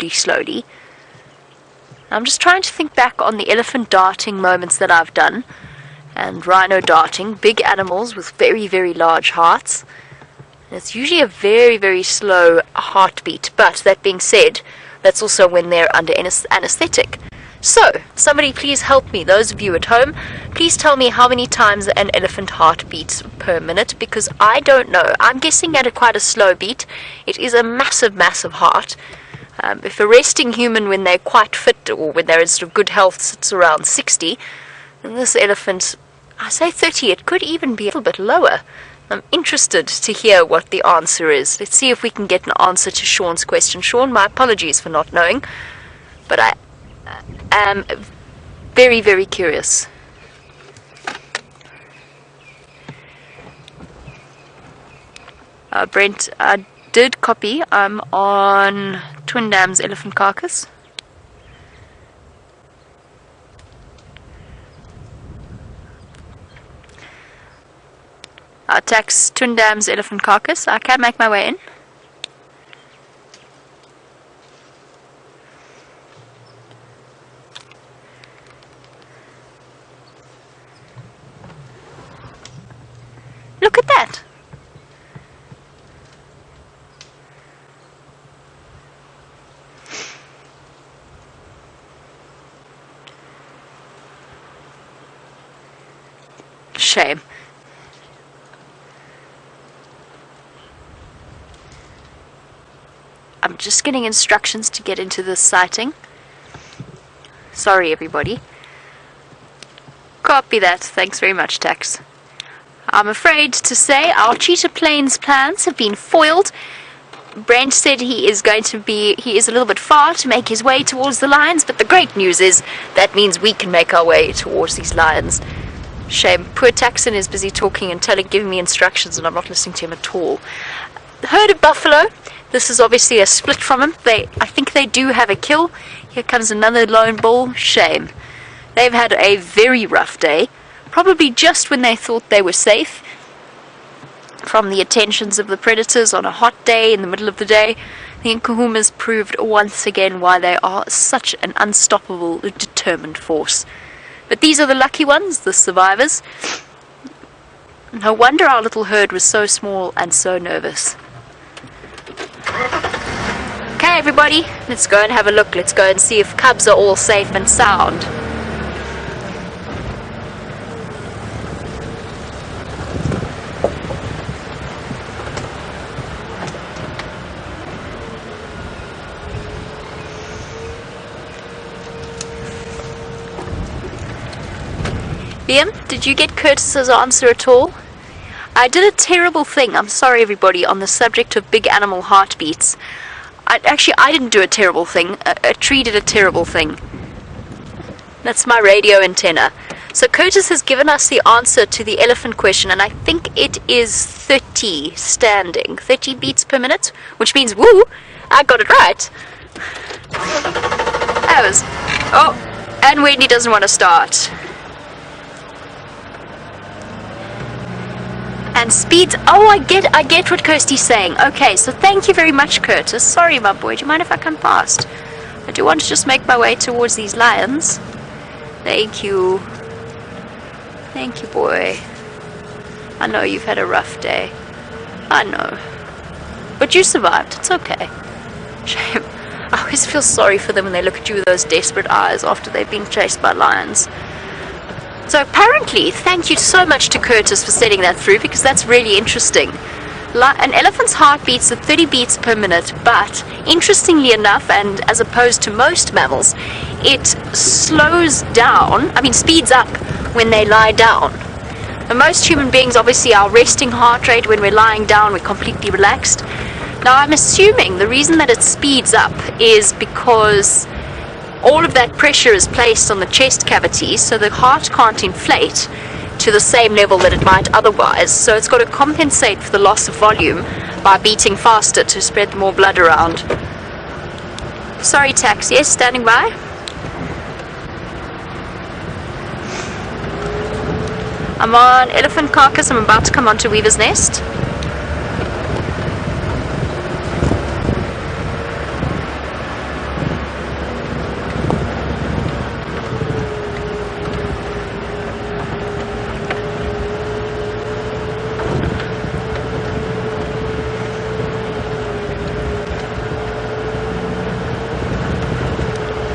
relatively slowly. I'm just trying to think back on the elephant darting moments that I've done, and rhino darting, big animals with very, very large hearts. It's usually a very, very slow heartbeat, but that being said, that's also when they're under anesthetic. So, somebody please help me, those of you at home, please tell me how many times an elephant heart beats per minute, because I don't know. I'm guessing at quite a slow beat. It is a massive, massive heart. If a resting human, when they're quite fit, or when they're in sort of good health, sits around 60, then this elephant, I say 30, it could even be a little bit lower. I'm interested to hear what the answer is. Let's see if we can get an answer to Sean's question. Sean, my apologies for not knowing, but I am very, very curious. Brent, I did copy. I'm on Twin Dam's elephant carcass. Attacks Twin Dam's elephant carcass. I can make my way in. Look at that. Shame. I'm just getting instructions to get into this sighting. Sorry, everybody. Copy that. Thanks very much, Tax. I'm afraid to say our Cheetah Plains plans have been foiled. Brent said he is a little bit far to make his way towards the lions, but the great news is that means we can make our way towards these lions. Shame. Poor Taxon is busy talking and giving me instructions, and I'm not listening to him at all. The herd of buffalo. This is obviously a split from him. I think they do have a kill. Here comes another lone bull. Shame. They've had a very rough day. Probably just when they thought they were safe from the attentions of the predators on a hot day in the middle of the day. The Nkuhumas proved once again why they are such an unstoppable, determined force. But these are the lucky ones, the survivors. No wonder our little herd was so small and so nervous. Okay, everybody, let's go and have a look. Let's go and see if cubs are all safe and sound. Liam, did you get Curtis's answer at all? I did a terrible thing, I'm sorry everybody, on the subject of big animal heartbeats. I didn't do a terrible thing. A tree did a terrible thing. That's my radio antenna. So Curtis has given us the answer to the elephant question, and I think it is 30 standing. 30 beats per minute, which means, woo, I got it right. That was... Oh, and Wendy doesn't want to start. And speeds, oh, I get what Kirsty's saying. Okay, so thank you very much, Curtis. Sorry, my boy, do you mind if I come past? I do want to just make my way towards these lions. Thank you. Thank you, boy. I know you've had a rough day. I know. But you survived, it's okay. Shame. I always feel sorry for them when they look at you with those desperate eyes after they've been chased by lions. So apparently, thank you so much to Curtis for setting that through, because that's really interesting. An elephant's heart beats at 30 beats per minute, but interestingly enough, and as opposed to most mammals, it slows down, speeds up when they lie down. For most human beings, obviously our resting heart rate when we're lying down, we're completely relaxed. Now I'm assuming the reason that it speeds up is because all of that pressure is placed on the chest cavity, so the heart can't inflate to the same level that it might otherwise. So it's got to compensate for the loss of volume by beating faster to spread more blood around. Sorry, Tax. Yes, standing by. I'm on elephant carcass. I'm about to come onto Weaver's Nest.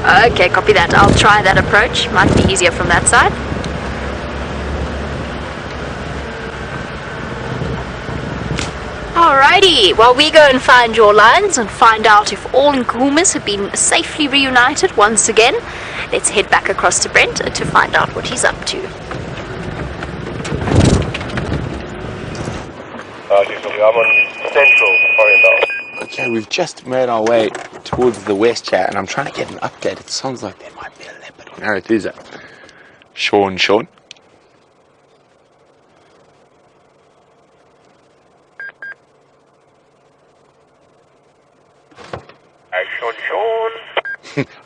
Okay, copy that. I'll try that approach. Might be easier from that side. Alrighty, well we go and find your lions and find out if all Nkuhumas have been safely reunited once again. Let's head back across to Brent to find out what he's up to. I'm on Central, Okay, we've just made our way towards the west here, and I'm trying to get an update. It sounds like there might be a leopard on Arathusa. Sean. Sean.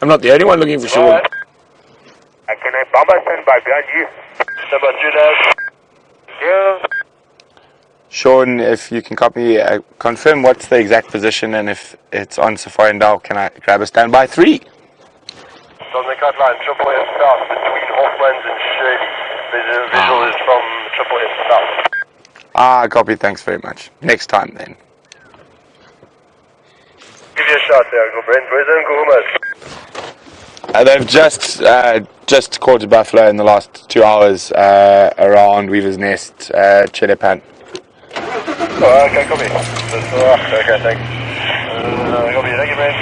I'm not the only one looking for Sean. Can I bomber stand by behind you? Stand by 2 Yeah. Sean, if you can copy, confirm what's the exact position, and if it's on Safari and Dal, can I grab a standby 3? It's on the cut line, Triple F South, between Hoffman's and Shirley. The visual is from Triple F South. Copy, thanks very much. Next time then. Give you a shot there, Uncle Brent. Where's the Nkuhumas? They've just caught a buffalo in the last 2 hours around Weaver's Nest, Cheetah. Oh, okay, copy. Okay, thanks. Copy, thank you, man.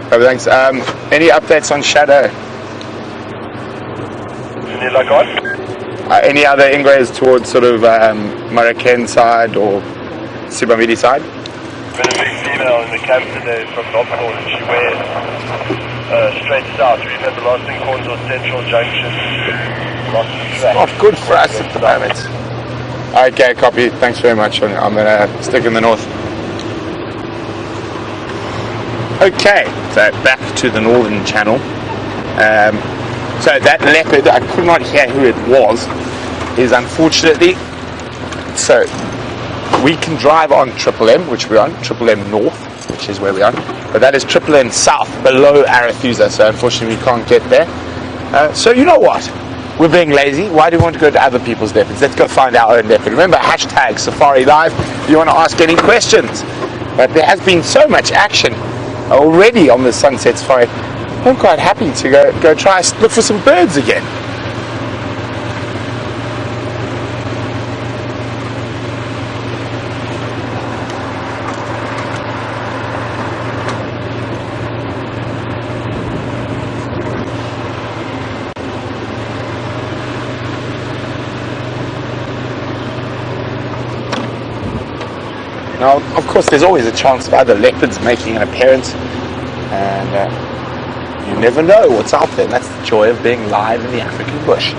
Copy, thanks. Any updates on Shadow? Any luck on? Any other ingrays towards sort of Maraken side or Sibamidi side? Been a big female in the camp today from Nopcorn, and she wears straight south. We've had the last thing called Central Junction. Not good for us at the moment. Okay, copy. Thanks very much. I'm going to stick in the north. Okay, so back to the northern channel. So that leopard, I could not hear who it was, is unfortunately... So, we can drive on Triple M, which we're on, Triple M North, which is where we are. But that is Triple M South, below Arathusa, so unfortunately we can't get there. So you know what? We're being lazy. Why do we want to go to other people's leopards? Let's go find our own leopard. Remember, hashtag Safari Live if you want to ask any questions. But there has been so much action already on the Sunset Safari. I'm quite happy to go try look for some birds again. Now, of course, there's always a chance of other leopards making an appearance, and you never know what's out there. And that's the joy of being live in the African bush.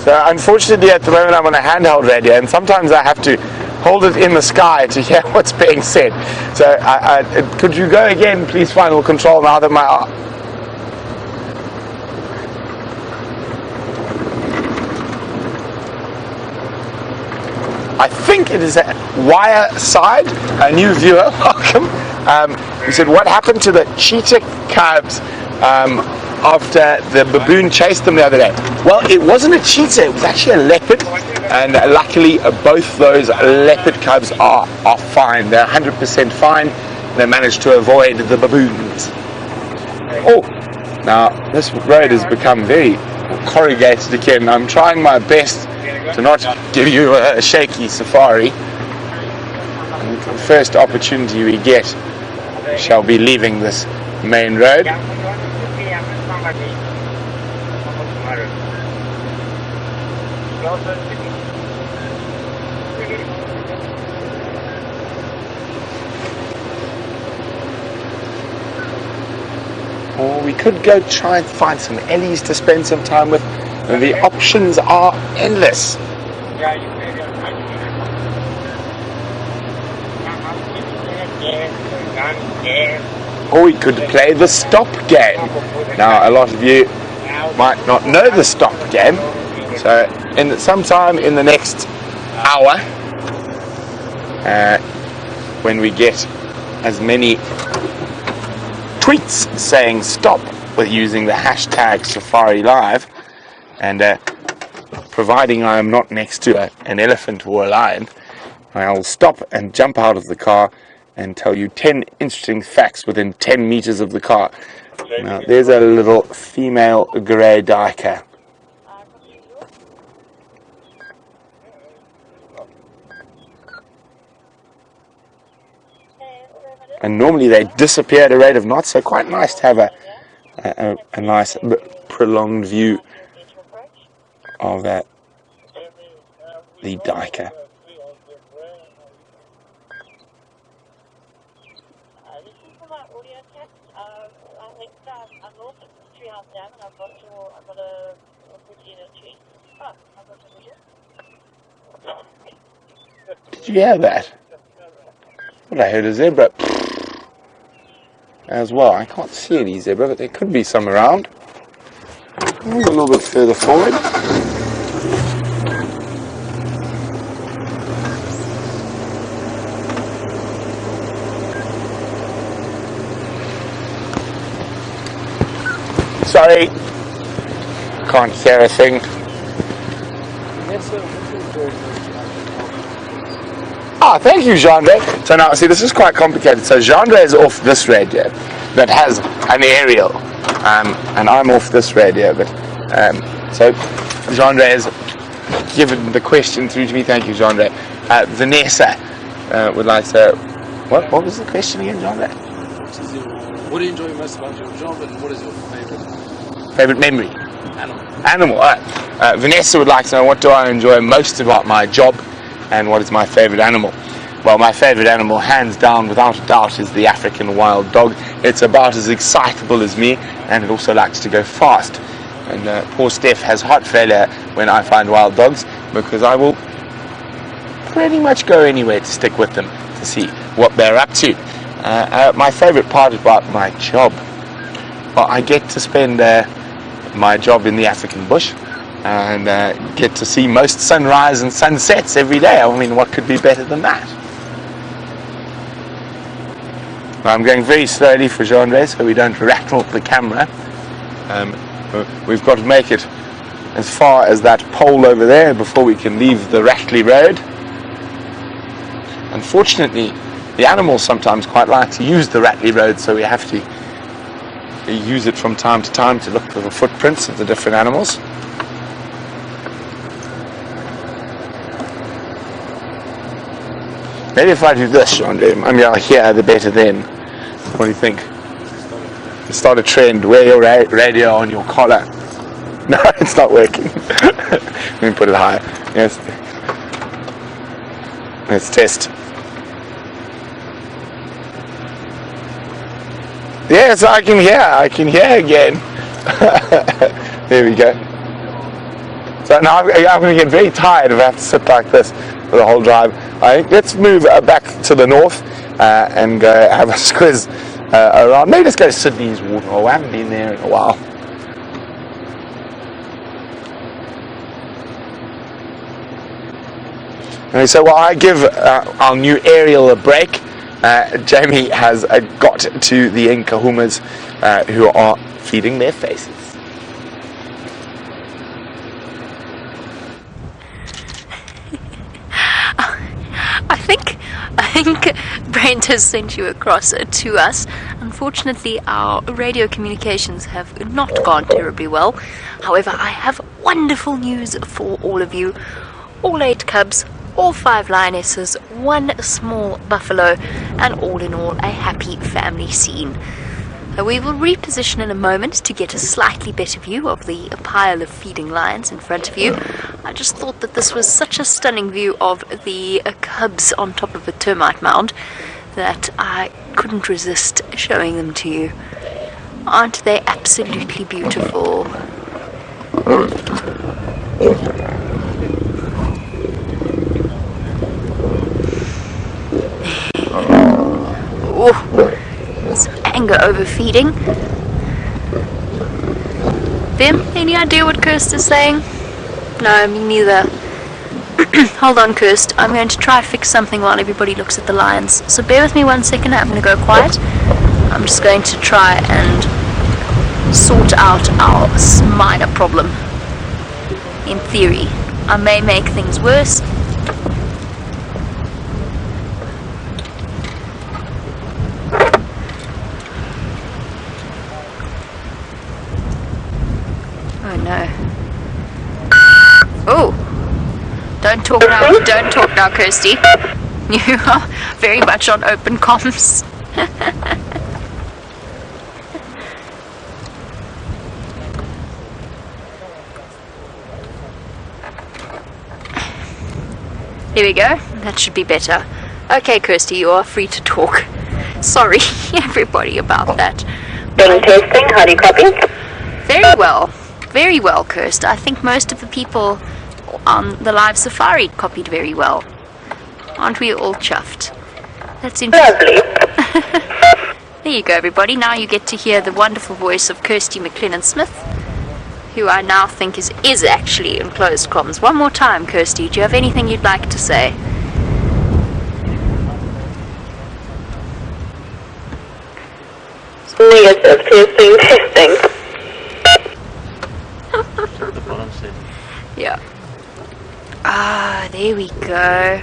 So, unfortunately, at the moment, I'm on a handheld radio, and sometimes I have to hold it in the sky to hear what's being said. So could you go again, please, final control, now that my... I think it is a wire side, a new viewer, welcome. He said, what happened to the cheetah cubs after the baboon chased them the other day? Well, it wasn't a cheetah, it was actually a leopard. And luckily, both those leopard cubs are fine. They're 100% fine. They managed to avoid the baboons. Oh, now this road has become very corrugated again. I'm trying my best to not give you a shaky safari. And the first opportunity we get shall be leaving this main road. Or we could go try and find some Ellies to spend some time with. And the options are endless. Or we could play the stop game. Now, a lot of you might not know the stop game. So, sometime in the next hour, when we get as many tweets saying stop with using the hashtag Safari Live, and providing I am not next to an elephant or a lion, I'll stop and jump out of the car and tell you 10 interesting facts within 10 meters of the car. Now, there's a little female grey Duiker. And normally they disappear at a rate of knots, so quite nice to have a nice prolonged view of the Duiker. Did you hear that? Well, I heard a zebra as well. I can't see any zebra, but there could be some around. Move a little bit further forward. Sorry, can't hear a thing. Ah, thank you, Genre. So now, see, this is quite complicated. So Genre is off this radio that has an aerial, and I'm off this radio. But so Genre has given the question through to me. Thank you, Genre. Vanessa would like to. What was the question again, Genre? What do you enjoy most about your job, and what is your favorite memory? Animal. All right. Vanessa would like to know, what do I enjoy most about my job, and what is my favorite animal? Well, my favorite animal, hands down, without a doubt, is the African wild dog. It's about as excitable as me, and it also likes to go fast. And poor Steph has heart failure when I find wild dogs, because I will pretty much go anywhere to stick with them to see what they're up to. My favorite part about my job, well, I get to spend my job in the African bush, and get to see most sunrise and sunsets every day. I mean, what could be better than that? I'm going very slowly for Genre so we don't rattle the camera. We've got to make it as far as that pole over there before we can leave the rattly road. Unfortunately, the animals sometimes quite like to use the rattly road, so we have to use it from time to time to look for the footprints of the different animals. Maybe if I do this, Genre, I mean, I'll hear the better then. What do you think? Start a trend, wear your radio on your collar. No, it's not working. Let me put it higher. Yes. Let's test. Yes, I can hear again. There we go. So now I'm going to get very tired if I have to sit like this for the whole drive. Let's move back to the north and go have a squiz around. Maybe let's go to Sydney's waterhole. I haven't been there in a while. And so while I give our new aerial a break, Jamie has got to the Nkuhumas who are feeding their faces. I think Brent has sent you across to us. Unfortunately, our radio communications have not gone terribly well. However, I have wonderful news for all of you. All 8 cubs, all 5 lionesses, 1 small buffalo, and all in all, a happy family scene. We will reposition in a moment to get a slightly better view of the pile of feeding lions in front of you. I just thought that this was such a stunning view of the cubs on top of a termite mound that I couldn't resist showing them to you. Aren't they absolutely beautiful? Oh. Some anger overfeeding. Vim, any idea what Kirst is saying? No, me neither. Hold on, Kirst. I'm going to try fix something while everybody looks at the lions. So bear with me 1 second. I'm going to go quiet. I'm just going to try and sort out our minor problem. In theory. I may make things worse. Oh no. Oh! Don't talk now, Kirsty. You are very much on open comms. Here we go. That should be better. Okay, Kirsty, you are free to talk. Sorry, everybody, about that. Testing, how do you copy? Very well. Very well, Kirst. I think most of the people on the live safari copied very well. Aren't we all chuffed? That's interesting. Lovely. There you go, everybody. Now you get to hear the wonderful voice of Kirsty McLennan-Smith, who I now think is actually in closed comms. One more time, Kirsty. Do you have anything you'd like to say? Negative. Testing. Yeah. Ah, there we go.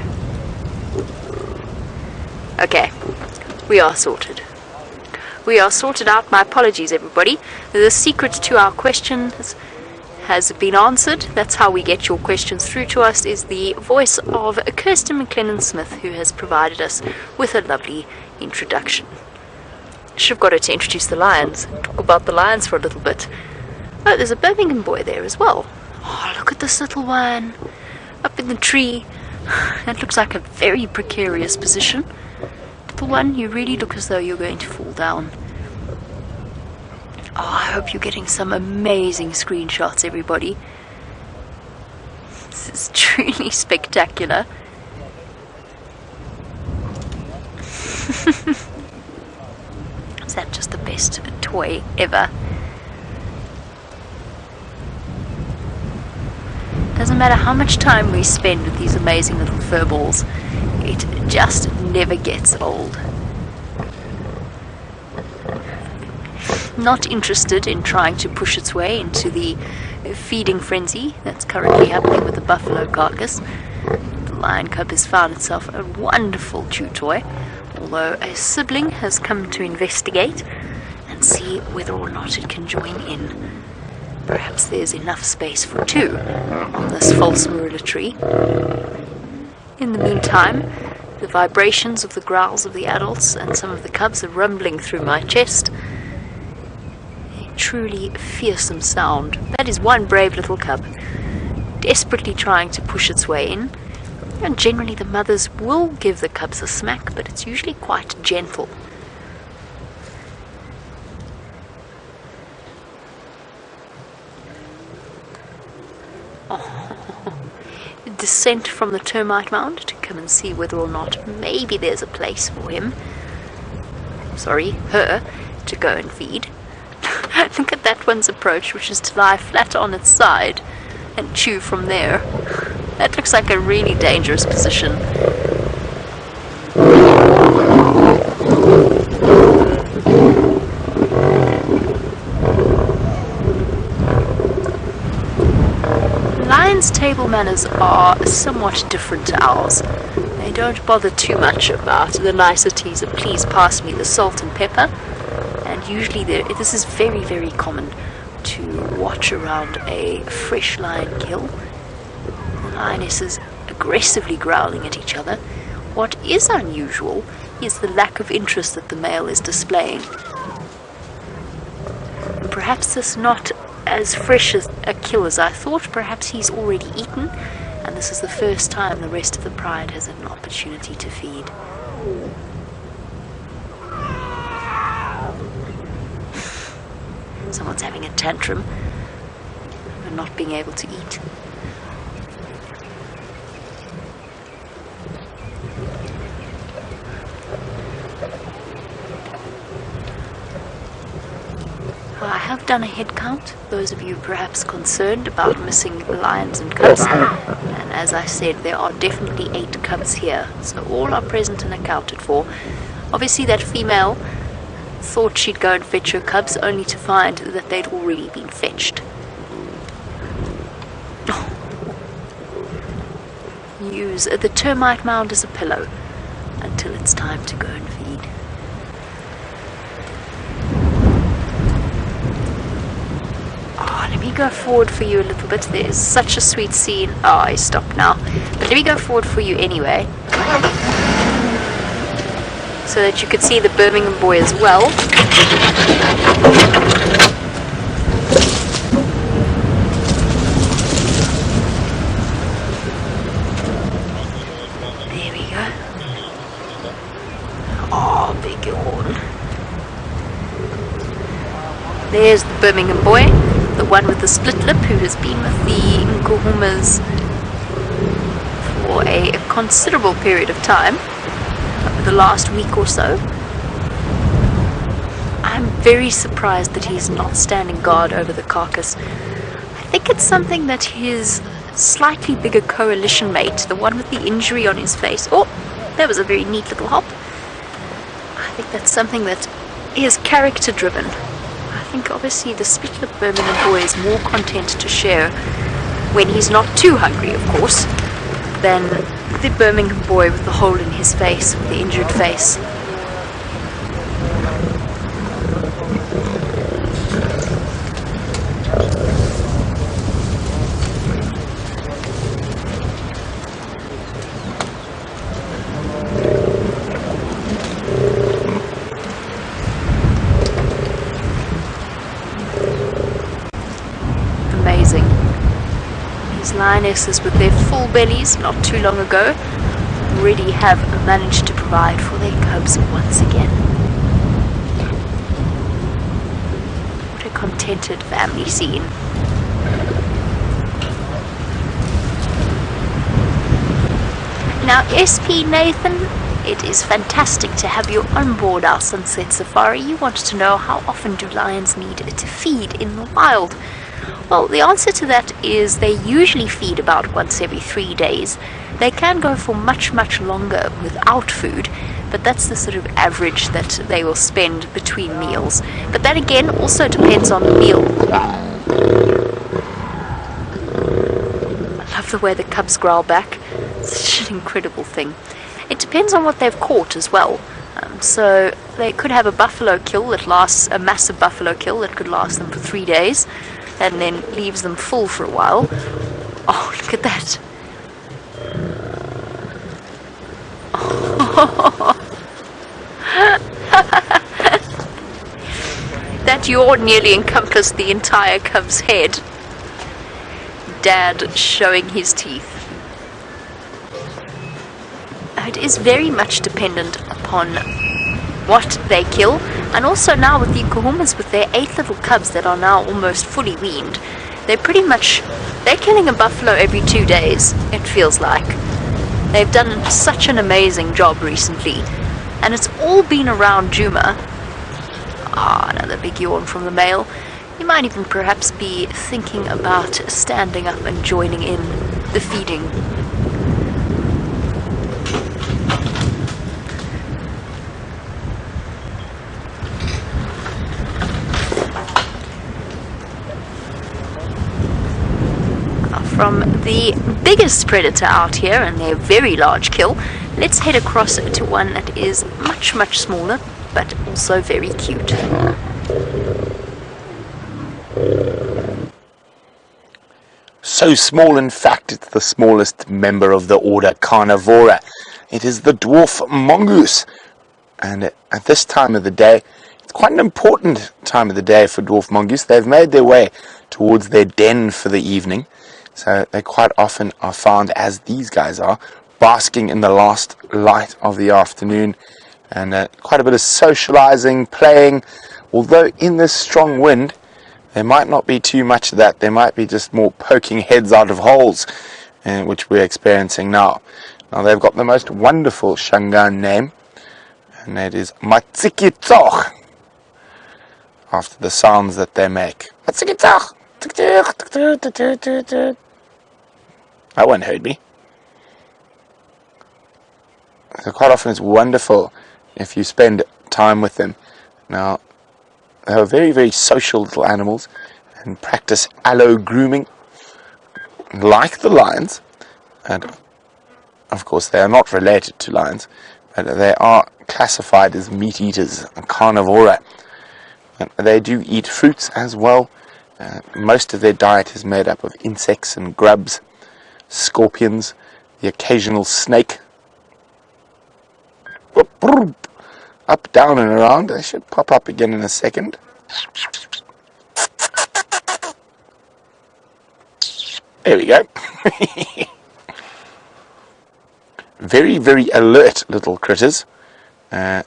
Okay. We are sorted. We are sorted out. My apologies, everybody. The secret to our questions has been answered. That's how we get your questions through to us, is the voice of Kirsten McLennan-Smith, who has provided us with a lovely introduction. Should have got her to introduce the lions, talk about the lions for a little bit. Oh, there's a Birmingham boy there as well. Oh, look at this little one up in the tree. That looks like a very precarious position. Little one, you really look as though you're going to fall down. Oh, I hope you're getting some amazing screenshots, everybody. This is truly spectacular. Is that just the best toy ever? Doesn't matter how much time we spend with these amazing little furballs, it just never gets old. Not interested in trying to push its way into the feeding frenzy that's currently happening with the buffalo carcass. The lion cub has found itself a wonderful chew toy, although a sibling has come to investigate and see whether or not it can join in. Perhaps there's enough space for two on this false marula tree. In the meantime, the vibrations of the growls of the adults and some of the cubs are rumbling through my chest. A truly fearsome sound. That is one brave little cub, desperately trying to push its way in. And generally the mothers will give the cubs a smack, but it's usually quite gentle. Descent from the termite mound to come and see whether or not maybe there's a place for him. Sorry, her, to go and feed. Look at that one's approach, which is to lie flat on its side and chew from there. That looks like a really dangerous position. Lions' table manners are somewhat different to ours. They don't bother too much about the niceties of please pass me the salt and pepper, and usually this is very, very common to watch around a fresh lion kill. The lionesses aggressively growling at each other. What is unusual is the lack of interest that the male is displaying. Perhaps this not as fresh as a kill as I thought. Perhaps he's already eaten, and this is the first time the rest of the pride has an opportunity to feed. Someone's having a tantrum for not being able to eat. I have done a head count, those of you perhaps concerned about missing lions and cubs, and as I said, there are definitely 8 cubs here, so all are present and accounted for. Obviously that female thought she'd go and fetch her cubs, only to find that they'd already been fetched. can use the termite mound as a pillow until it's time to go and feed. Oh, let me go forward for you a little bit. There's such a sweet scene. Oh, I stopped now. But let me go forward for you anyway, so that you could see the Birmingham boy as well. There we go. Oh, big yawn. There's the Birmingham boy, the one with the split lip, who has been with the Nkuhumas for a considerable period of time, over the last week or so. I'm very surprised that he's not standing guard over the carcass. I think it's something that his slightly bigger coalition mate, the one with the injury on his face, oh, that was a very neat little hop. I think that's something that is character driven. I think obviously the split-lip Birmingham boy is more content to share when he's not too hungry, of course, than the Birmingham boy with the hole in his face, with the injured face. Lionesses with their full bellies not too long ago already have managed to provide for their cubs once again. What a contented family scene. Now SP Nathan, it is fantastic to have you on board our Sunset Safari. You wanted to know how often do lions need to feed in the wild? Well, the answer to that is they usually feed about once every 3 days. They can go for much, much longer without food, but that's the sort of average that they will spend between meals. But that again also depends on the meal. I love the way the cubs growl back. Such an incredible thing. It depends on what they've caught as well. So they could have a buffalo kill that lasts, a massive buffalo kill that could last them for 3 days, and then leaves them full for a while. Oh, look at that. That yawn nearly encompassed the entire cub's head. Dad showing his teeth. It is very much dependent upon what they kill, and also now with the Nkuhumas with their 8 little cubs that are now almost fully weaned, they're killing a buffalo every 2 days, it feels like. They've done such an amazing job recently, and it's all been around Djuma. Ah, another big yawn from the male. You might even perhaps be thinking about standing up and joining in the feeding. From the biggest predator out here and their very large kill, let's head across to one that is much, much smaller, but also very cute. So small, in fact, it's the smallest member of the order Carnivora. It is the Dwarf Mongoose. And at this time of the day, it's quite an important time of the day for Dwarf Mongoose. They've made their way towards their den for the evening. So they quite often are found, as these guys are, basking in the last light of the afternoon, and quite a bit of socializing, playing. Although in this strong wind, there might not be too much of that. There might be just more poking heads out of holes, which we're experiencing now. Now they've got the most wonderful Shangaan name, and that is Matsikitoch, after the sounds that they make. Matsikitoch! That one heard me. So quite often it's wonderful if you spend time with them. Now, they are very, very social little animals and practice allo grooming like the lions. And of course, they are not related to lions, but they are classified as meat eaters, carnivora. They do eat fruits as well. Most of their diet is made up of insects and grubs, scorpions, the occasional snake. Up, down and around. They should pop up again in a second. There we go. Very, very alert little critters. And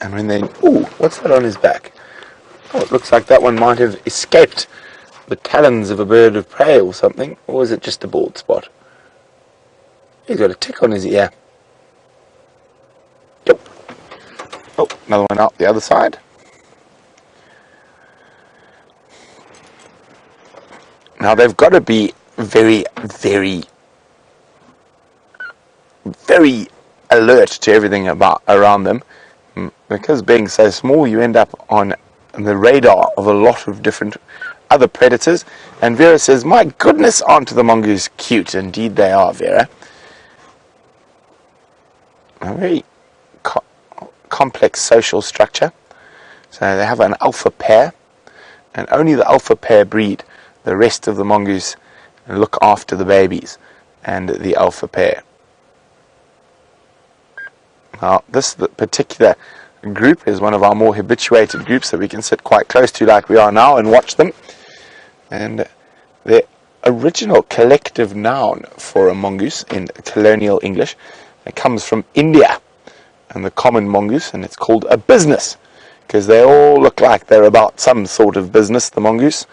when they... Ooh, what's that on his back? Oh, it looks like that one might have escaped the talons of a bird of prey or something. Or is it just a bald spot? He's got a tick on his ear. Yep. Oh, another one out the other side. Now they've got to be very, very, very alert to everything around them, because being so small, you end up on the radar of a lot of different other predators. And Vera says, "My goodness, aren't the mongoose cute?" Indeed, they are, Vera. A very complex social structure. So they have an alpha pair, and only the alpha pair breed. The rest of the mongoose look after the babies and the alpha pair. Now, this particular group is one of our more habituated groups that we can sit quite close to like we are now and watch them. And the original collective noun for a mongoose in colonial English, it comes from India and the common mongoose, and it's called a business, because they all look like they're about some sort of business, the mongoose.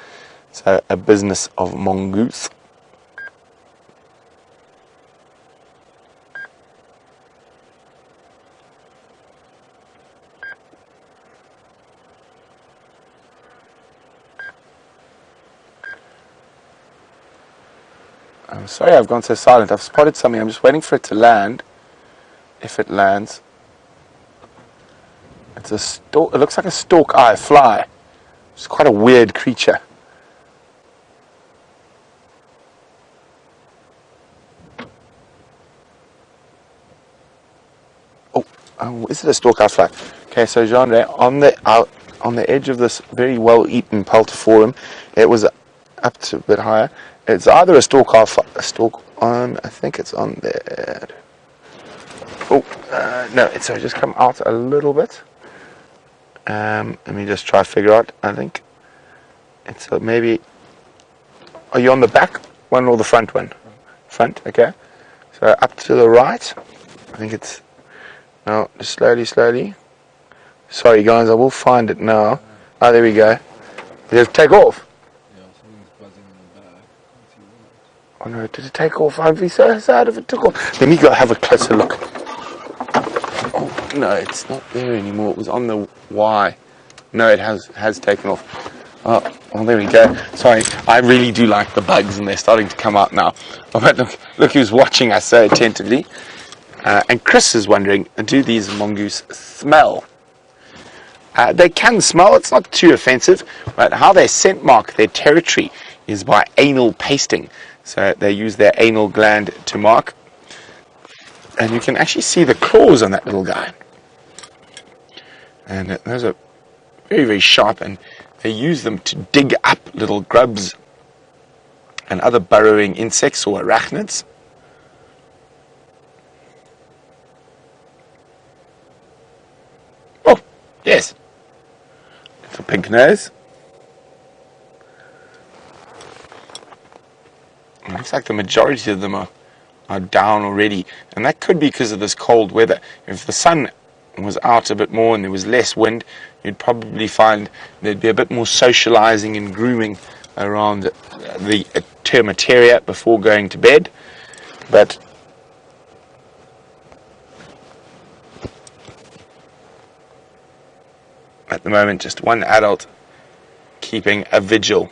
So a business of mongoose. I'm sorry I've gone so silent. I've spotted something. I'm just waiting for it to land. If it lands. It's a stork. It looks like a stork-eye fly. It's quite a weird creature. Oh, is it a stork-eye fly? Okay, so genre on the edge of this very well-eaten peltiforum, it was up to a bit higher. It's either a stork-eye fly, I think it's on there. Oh, no, it's just come out a little bit. Let me just try to figure out. I think it's maybe. Are you on the back one or the front one? Front, okay. So up to the right. I think it's. No, just slowly. Sorry guys, I will find it now. Oh, there we go. Just take off. Yeah, something's buzzing in the back. Can't see what. Oh no, did it take off? I'd be so sad if it took off. Let me go have a closer look. Oh, no, it's not there anymore. It was on the Y. No, it has taken off. Oh, well, there we go. Sorry, I really do like the bugs, and they're starting to come out now. Oh, but look who's watching us so attentively. And Chris is wondering, do these mongoose smell? They can smell, it's not too offensive, but how they scent mark their territory is by anal pasting. So they use their anal gland to mark. And you can actually see the claws on that little guy. And those are very, very sharp, and they use them to dig up little grubs and other burrowing insects or arachnids. Oh, yes. Little pink nose. It looks like the majority of them are down already, and that could be because of this cold weather. If the sun was out a bit more and there was less wind, you'd probably find there'd be a bit more socializing and grooming around the termitaria before going to bed. But at the moment, just one adult keeping a vigil.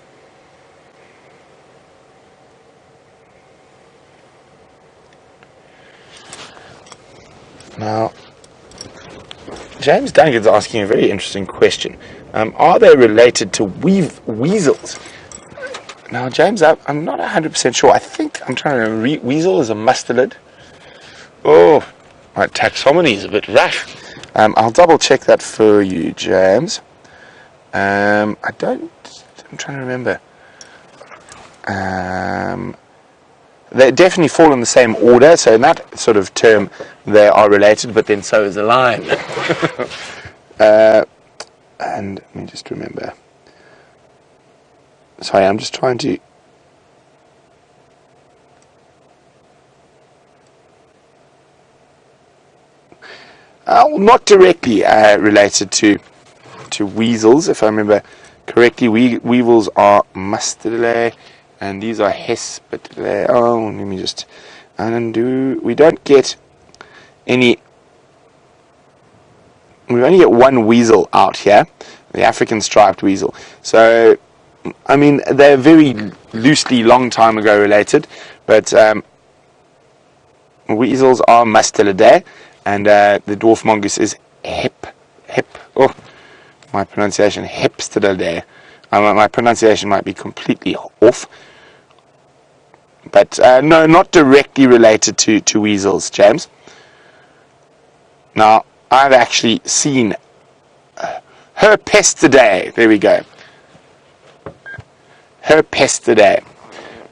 Now, James Duncan's asking a very interesting question. Are they related to weasels? Now, James, I'm not 100% sure. I think I'm trying to remember. Weasel is a mustelid. Oh, my taxonomy is a bit rough. I'll double check that for you, James. I'm trying to remember. They definitely fall in the same order, so in that sort of term they are related, but then so is a lion. And let me just remember. Sorry, I'm just trying to... not directly related to weasels, if I remember correctly. Weevils are mustelidae, and these are hesperidae. Oh, let me just undo. We don't get any. We only get one weasel out here, the African striped weasel. So, I mean, they're very loosely, long time ago related, but weasels are mustelidae, and the dwarf mongoose is oh, my pronunciation, hepstadidae. My pronunciation might be completely off, but no, not directly related to weasels, James. Now, I've actually seen Herpestidae. There we go. Herpestidae.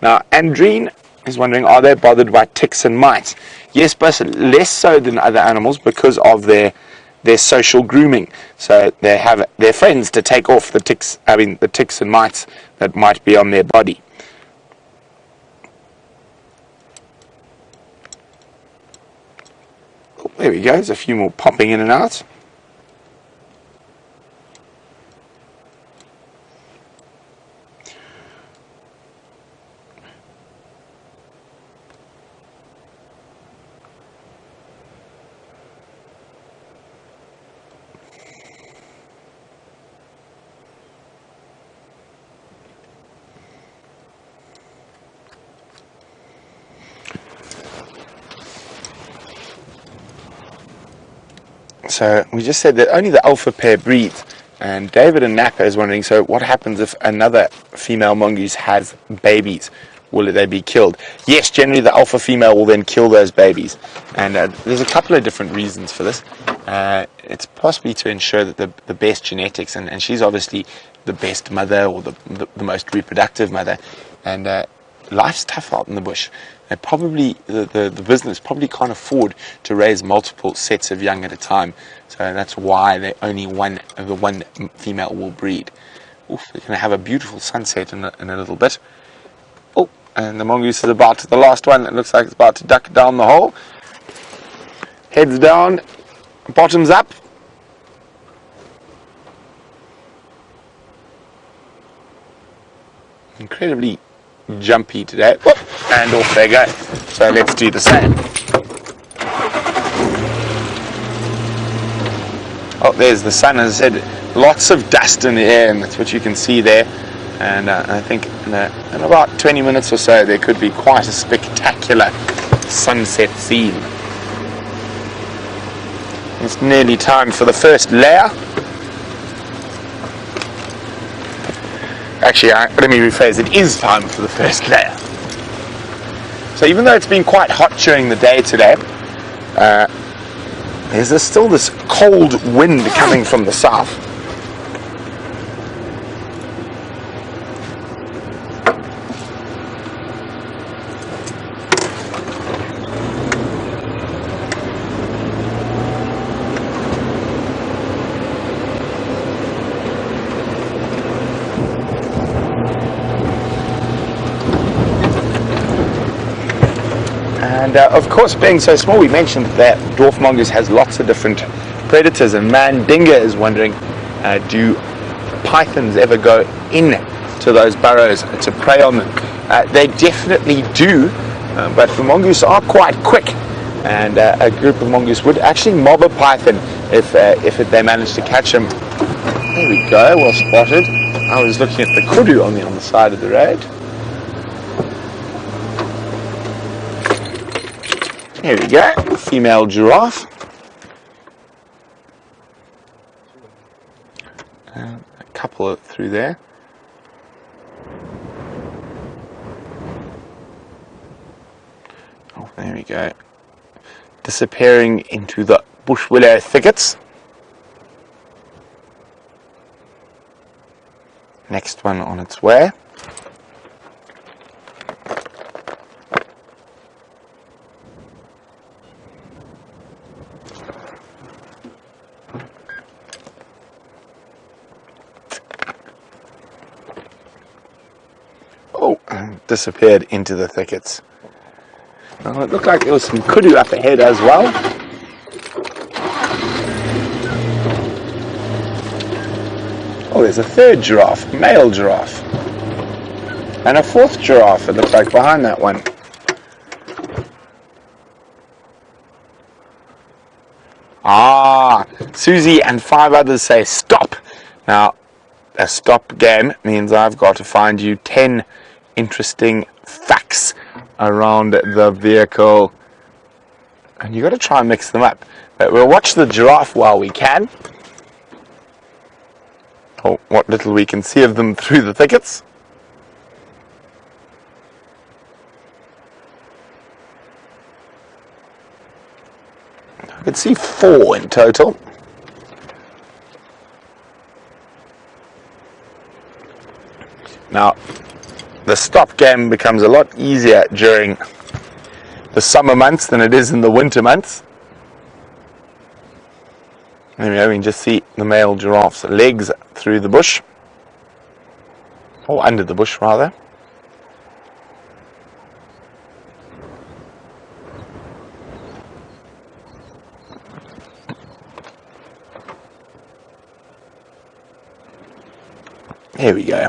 Now, Andreen is wondering, are they bothered by ticks and mites? Yes, but less so than other animals because of their social grooming. So they have their friends to take off the ticks and mites that might be on their body. Oh, there we go. There's a few more popping in and out. So we just said that only the alpha pair breeds, and David and Napa is wondering, so what happens if another female mongoose has babies? Will they be killed? Yes, generally the alpha female will then kill those babies, and there's a couple of different reasons for this. It's possibly to ensure that the best genetics, and she's obviously the best mother, or the most reproductive mother, and life's tough out in the bush. They probably, the business probably can't afford to raise multiple sets of young at a time, so that's why only one female will breed. Oof, we're going to have a beautiful sunset in a little bit. Oh, and the mongoose is about the last one. It looks like it's about to duck down the hole. Heads down, bottoms up. Incredibly jumpy today. Whoop, and off they go. So let's do the same. Oh, there's the sun. As I said, lots of dust in the air, and that's what you can see there. And I think in about 20 minutes or so there could be quite a spectacular sunset scene. It's nearly time for the first layer. Actually, let me rephrase, it is time for the first layer. So even though it's been quite hot during the day today, there's still this cold wind coming from the south. And of course, being so small, we mentioned that dwarf mongoose has lots of different predators, and Mandinga is wondering, do pythons ever go into those burrows to prey on them? They definitely do, but the mongoose are quite quick, and a group of mongoose would actually mob a python if they managed to catch him. There we go, well spotted. I was looking at the kudu on the side of the road. Here we go, female giraffe. A couple through there. Oh, there we go. disappearing into the bush willow thickets. Next one on its way. Oh, disappeared into the thickets. Well, it looked like there was some kudu up ahead as well. Oh, there's a third giraffe, male giraffe. And a fourth giraffe, it looks like, behind that one. Ah, Susie and 5 others say stop. Now, a stop game means I've got to find you 10 interesting facts around the vehicle. And you've got to try and mix them up. But we'll watch the giraffe while we can. Or what little we can see of them through the thickets. I can see 4 in total. Now, the stop game becomes a lot easier during the summer months than it is in the winter months. There we go, we can just see the male giraffe's legs through the bush. Or under the bush, rather. Here we go.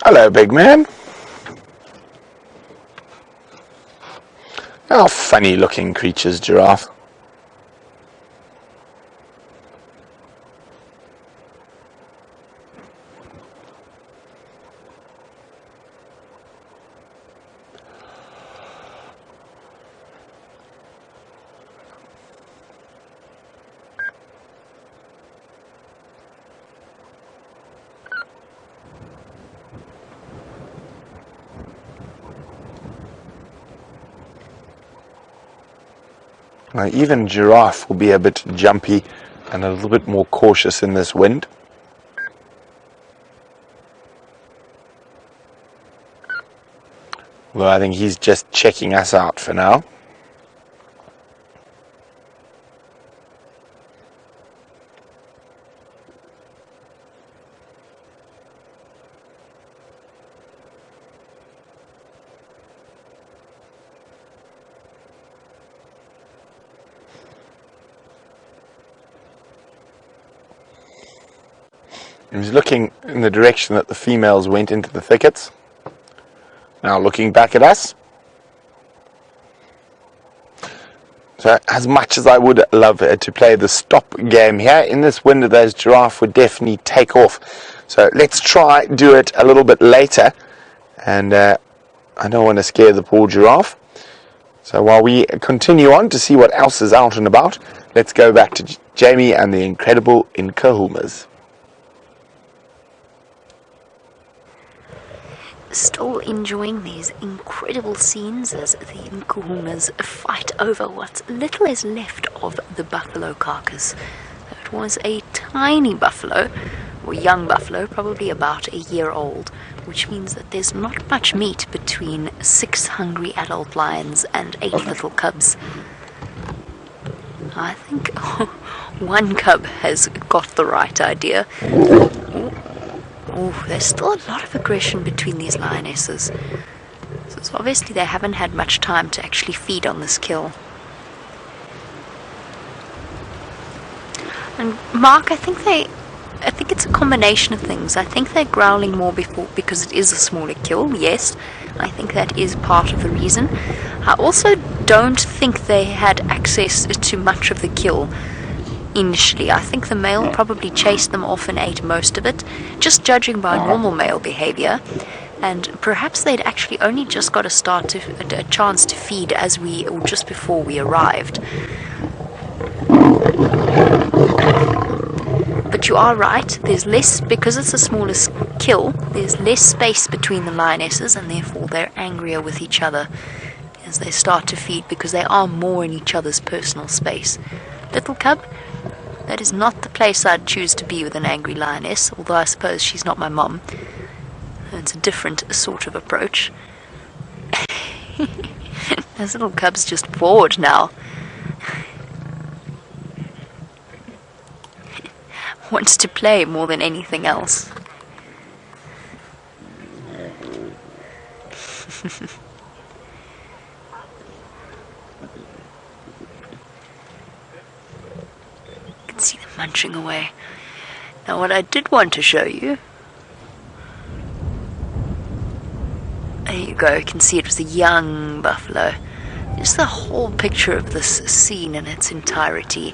Hello, big man. Oh, funny looking creatures, giraffe. Now, even giraffe will be a bit jumpy and a little bit more cautious in this wind. Well, I think he's just checking us out for now. He's looking in the direction that the females went into the thickets. Now looking back at us. So as much as I would love to play the stop game here, in this wind those giraffe would definitely take off. So let's try do it a little bit later. And I don't want to scare the poor giraffe. So while we continue on to see what else is out and about, let's go back to Jamie and the incredible Nkuhumas. Still enjoying these incredible scenes as the Nkuhumas fight over what little is left of the buffalo carcass. It was a tiny buffalo, or young buffalo, probably about a year old, which means that there's not much meat between 6 hungry adult lions and 8 little cubs. I think one cub has got the right idea. Oh, there's still a lot of aggression between these lionesses. So obviously they haven't had much time to actually feed on this kill. And Mark, I think it's a combination of things. I think they're growling more because it is a smaller kill, yes. I think that is part of the reason. I also don't think they had access to much of the kill initially. I think the male probably chased them off and ate most of it, just judging by normal male behavior. And perhaps they'd actually only just got a chance to feed just before we arrived. But you are right, there's less, because it's a smaller kill, there's less space between the lionesses, and therefore they're angrier with each other as they start to feed, because they are more in each other's personal space. Little cub, that is not the place I'd choose to be with an angry lioness, although I suppose she's not my mom. It's a different sort of approach. This little cub's just bored now. Wants to play more than anything else. You can see them munching away. Now what I did want to show you, there you go, you can see it was a young buffalo. Just the whole picture of this scene in its entirety.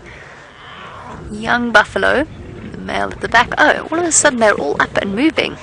Young buffalo, the male at the back. Oh, all of a sudden they're all up and moving.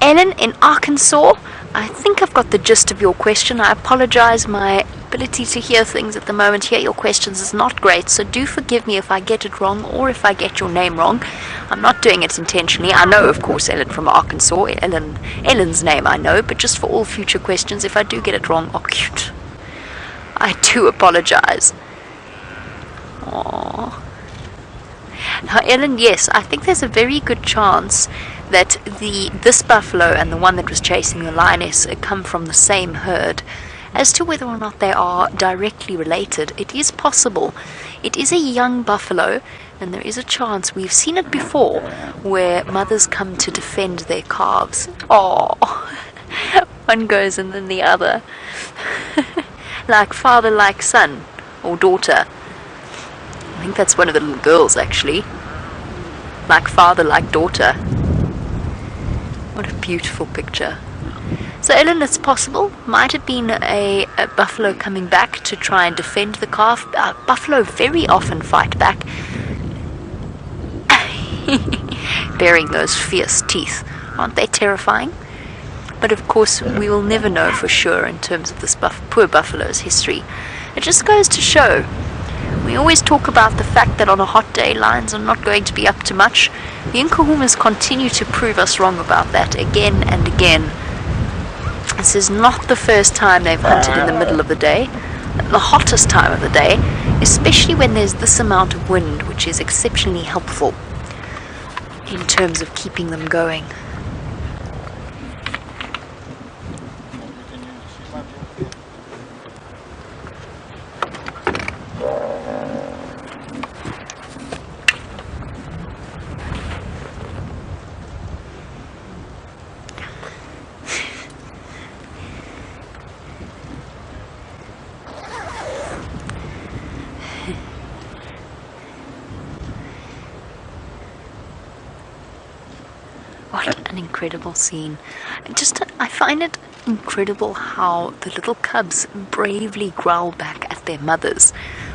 Ellen in Arkansas, I think I've got the gist of your question. I apologize, my ability to hear things at the moment, hear your questions, is not great, so do forgive me if I get it wrong or if I get your name wrong. I'm not doing it intentionally. I know, of course, Ellen from Arkansas. Ellen's name I know, but just for all future questions, if I do get it wrong, oh cute, I do apologize. Aww. Now, Ellen, yes, I think there's a very good chance that this buffalo and the one that was chasing the lioness come from the same herd. As to whether or not they are directly related, it is possible. It is a young buffalo, and there is a chance, we've seen it before, where mothers come to defend their calves. Oh, one goes and then the other. Like father, like son, or daughter. I think that's one of the little girls, actually. Like father, like daughter. What a beautiful picture. So, Ellen, it's possible. Might have been a buffalo coming back to try and defend the calf. Buffalo very often fight back. Baring those fierce teeth. Aren't they terrifying? But of course, we will never know for sure in terms of this poor buffalo's history. It just goes to show. We always talk about the fact that on a hot day, lions are not going to be up to much. The Nkuhumas continue to prove us wrong about that again and again. This is not the first time they've hunted in the middle of the day, the hottest time of the day, especially when there's this amount of wind, which is exceptionally helpful in terms of keeping them going. What an incredible scene. I find it incredible how the little cubs bravely growl back at their mothers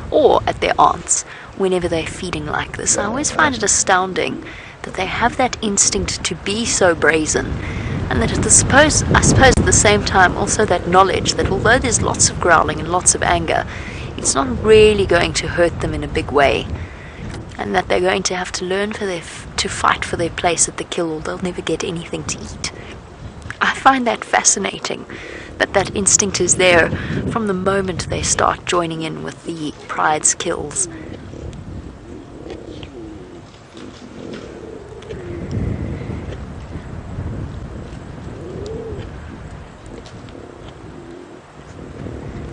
or at their aunts whenever they're feeding like this. I always find it astounding that they have that instinct to be so brazen, and that I suppose at the same time also that knowledge that although there's lots of growling and lots of anger, it's not really going to hurt them in a big way, and that they're going to have to learn to fight for their place at the kill, or they'll never get anything to eat. I find that fascinating, that instinct is there from the moment they start joining in with the pride's kills.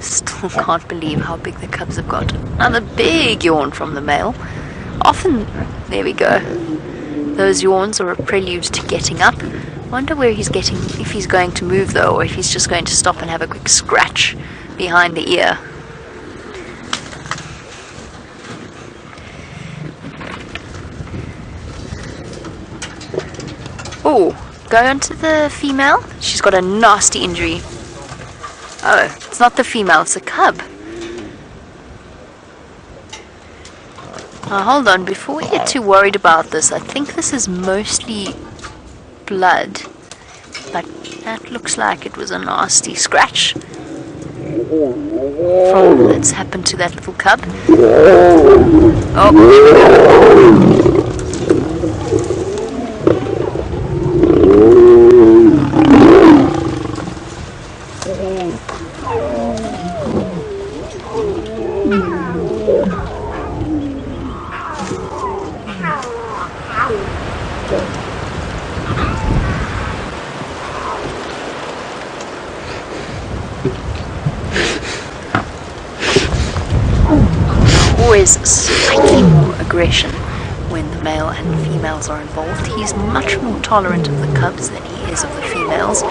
Still can't believe how big the cubs have got. Another big yawn from the male. Often, there we go. Those yawns are a prelude to getting up. Wonder where he's getting, if he's going to move though, or if he's just going to stop and have a quick scratch behind the ear. Oh, go on to the female. She's got a nasty injury. Oh, it's not the female, it's a cub. Now hold on, before we get too worried about this, I think this is mostly blood. But that looks like it was a nasty scratch from that's happened to that little cub. Oh, here we go. Always slightly more aggression when the male and females are involved. He's much more tolerant of the cubs than he is of the females.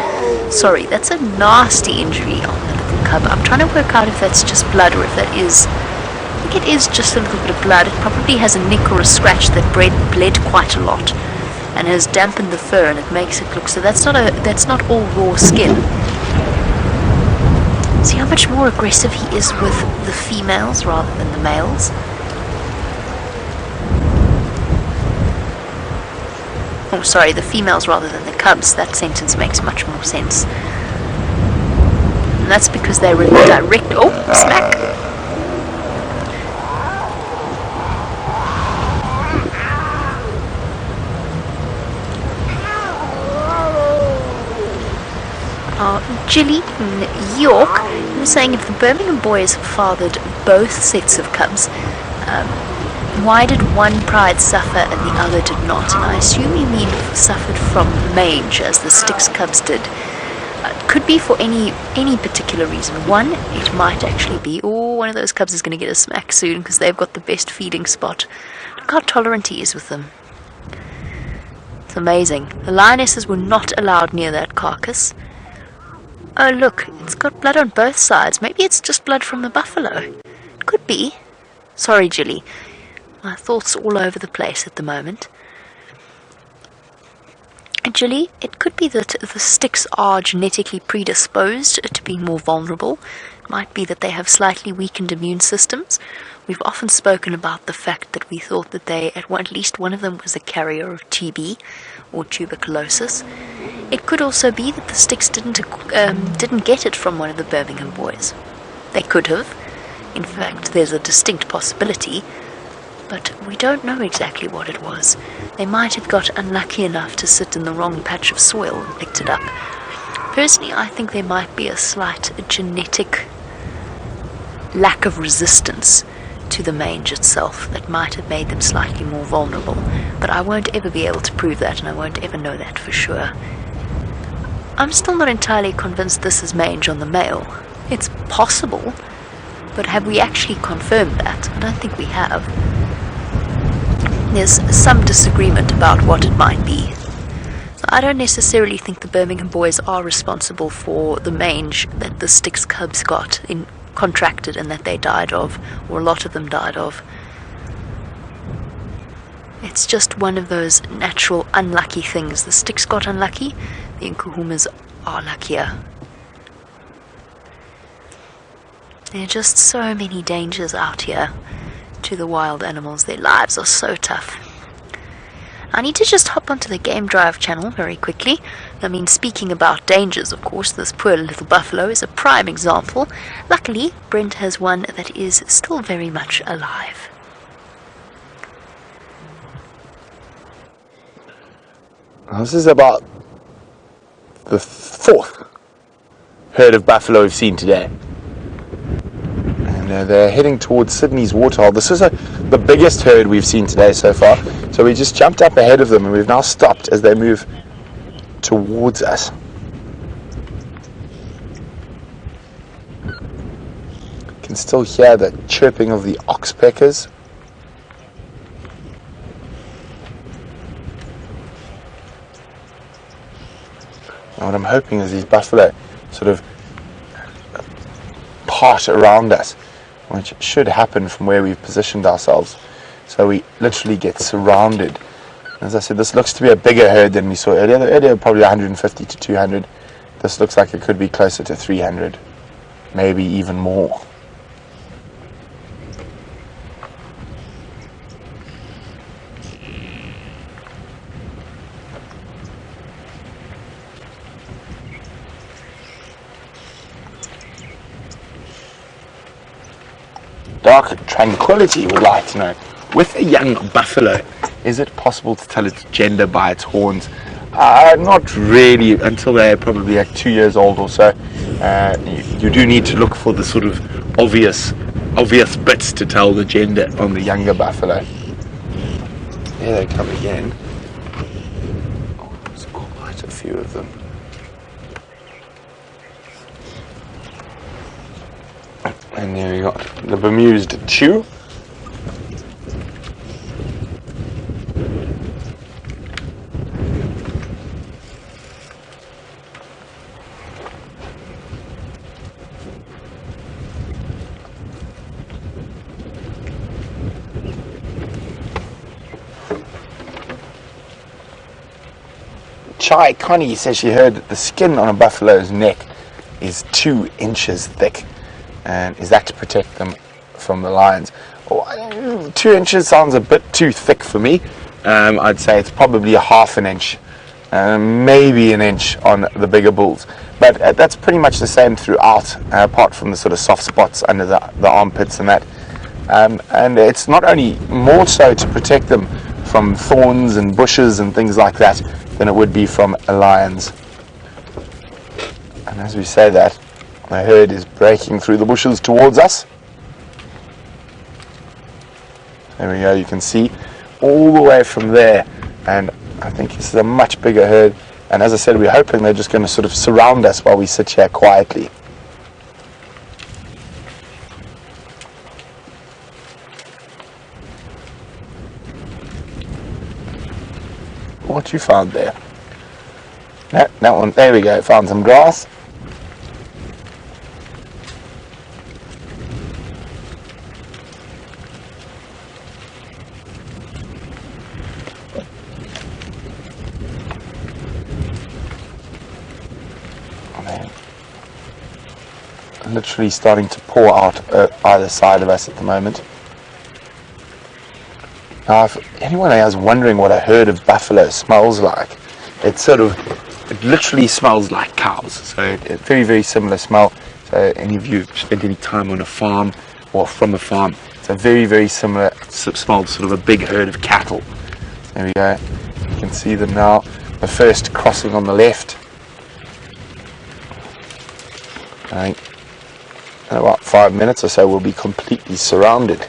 Sorry, that's a nasty injury on the little cub. I'm trying to work out if that's just blood or if that is... I think it is just a little bit of blood. It probably has a nick or a scratch that bled quite a lot and has dampened the fur, and it makes it look... So that's not all raw skin. See how much more aggressive he is with the females rather than the males? Oh, sorry, the females rather than the cubs. That sentence makes much more sense. And that's because they're really direct... Oh, smack! Jilly in York was saying if the Birmingham boys fathered both sets of cubs, why did one pride suffer and the other did not? And I assume you mean suffered from mange, as the Styx cubs did. It could be for any particular reason. One, it might actually be, one of those cubs is going to get a smack soon because they've got the best feeding spot. Look how tolerant he is with them. It's amazing. The lionesses were not allowed near that carcass. Oh look, it's got blood on both sides. Maybe it's just blood from the buffalo. It could be. Sorry, Jilly. My thoughts all over the place at the moment. Jilly, it could be that the Styx are genetically predisposed to being more vulnerable. It might be that they have slightly weakened immune systems. We've often spoken about the fact that we thought that at least one of them was a carrier of TB or tuberculosis. It could also be that the Styx didn't get it from one of the Birmingham boys. They could have. In fact, there's a distinct possibility, but we don't know exactly what it was. They might have got unlucky enough to sit in the wrong patch of soil and picked it up. Personally, I think there might be a slight genetic lack of resistance to the mange itself that might have made them slightly more vulnerable, but I won't ever be able to prove that, and I won't ever know that for sure. I'm still not entirely convinced this is mange on the male. It's possible, but have we actually confirmed that? I don't think we have. There's some disagreement about what it might be. I don't necessarily think the Birmingham boys are responsible for the mange that the Styx cubs contracted and that they died of, or a lot of them died of. It's just one of those natural unlucky things. The Styx got unlucky, the Nkuhumas are luckier. There are just so many dangers out here to the wild animals. Their lives are so tough. I need to just hop onto the Game Drive channel very quickly. I mean, speaking about dangers, of course, this poor little buffalo is a prime example. Luckily, Brent has one that is still very much alive. This is about the fourth herd of buffalo we've seen today. And they're heading towards Sydney's waterhole. This is the biggest herd we've seen today so far. So we just jumped up ahead of them and we've now stopped as they move towards us. You can still hear the chirping of the oxpeckers. And what I'm hoping is these buffalo sort of part around us, which should happen from where we've positioned ourselves. So we literally get surrounded As I said, this looks to be a bigger herd than we saw earlier. The earlier probably 150 to 200. This looks like it could be closer to 300, maybe even more. Dark Tranquility would like to know, with a young buffalo, is it possible to tell its gender by its horns? Not really, until they're probably like 2 years old or so. You do need to look for the sort of obvious bits to tell the gender on the younger buffalo. There they come again. Oh, there's quite a few of them. And there we got the bemused chew. Chai Connie says she heard that the skin on a buffalo's neck is 2 inches thick. And is that to protect them from the lions? 2 inches sounds a bit too thick for me. I'd say it's probably a half an inch, maybe an inch on the bigger bulls. But that's pretty much the same throughout, apart from the sort of soft spots under the armpits and that. And it's not only more so to protect them from thorns and bushes and things like that than it would be from lions. And as we say that, the herd is breaking through the bushes towards us. There we go, you can see all the way from there, and I think this is a much bigger herd, and as I said, we're hoping they're just going to sort of surround us while we sit here quietly. What you found there? That one, there we go, found some grass. Literally starting to pour out either side of us at the moment. Now, if anyone is wondering what a herd of buffalo smells like, it literally smells like cows. So it's very, very similar smell. So any of you who've spent any time on a farm or from a farm, it's a very, very similar smell to sort of a big herd of cattle. There we go. You can see them now. The first crossing on the left. I think in about 5 minutes or so we'll be completely surrounded.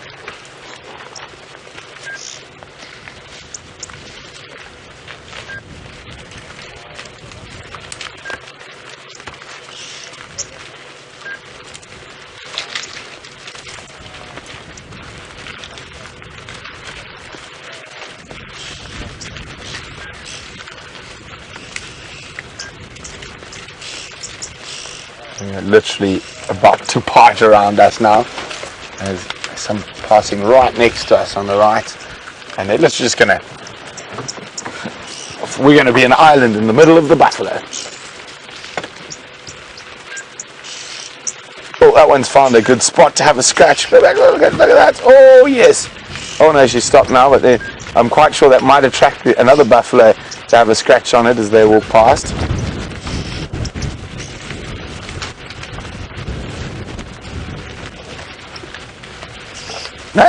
We're literally about to part around us now. There's some passing right next to us on the right, and they're literally just we're going to be an island in the middle of the buffalo. Oh, that one's found a good spot to have a scratch. Look at that. Oh yes. Oh no, she stopped now, but I'm quite sure that might attract another buffalo to have a scratch on it as they walk past. No?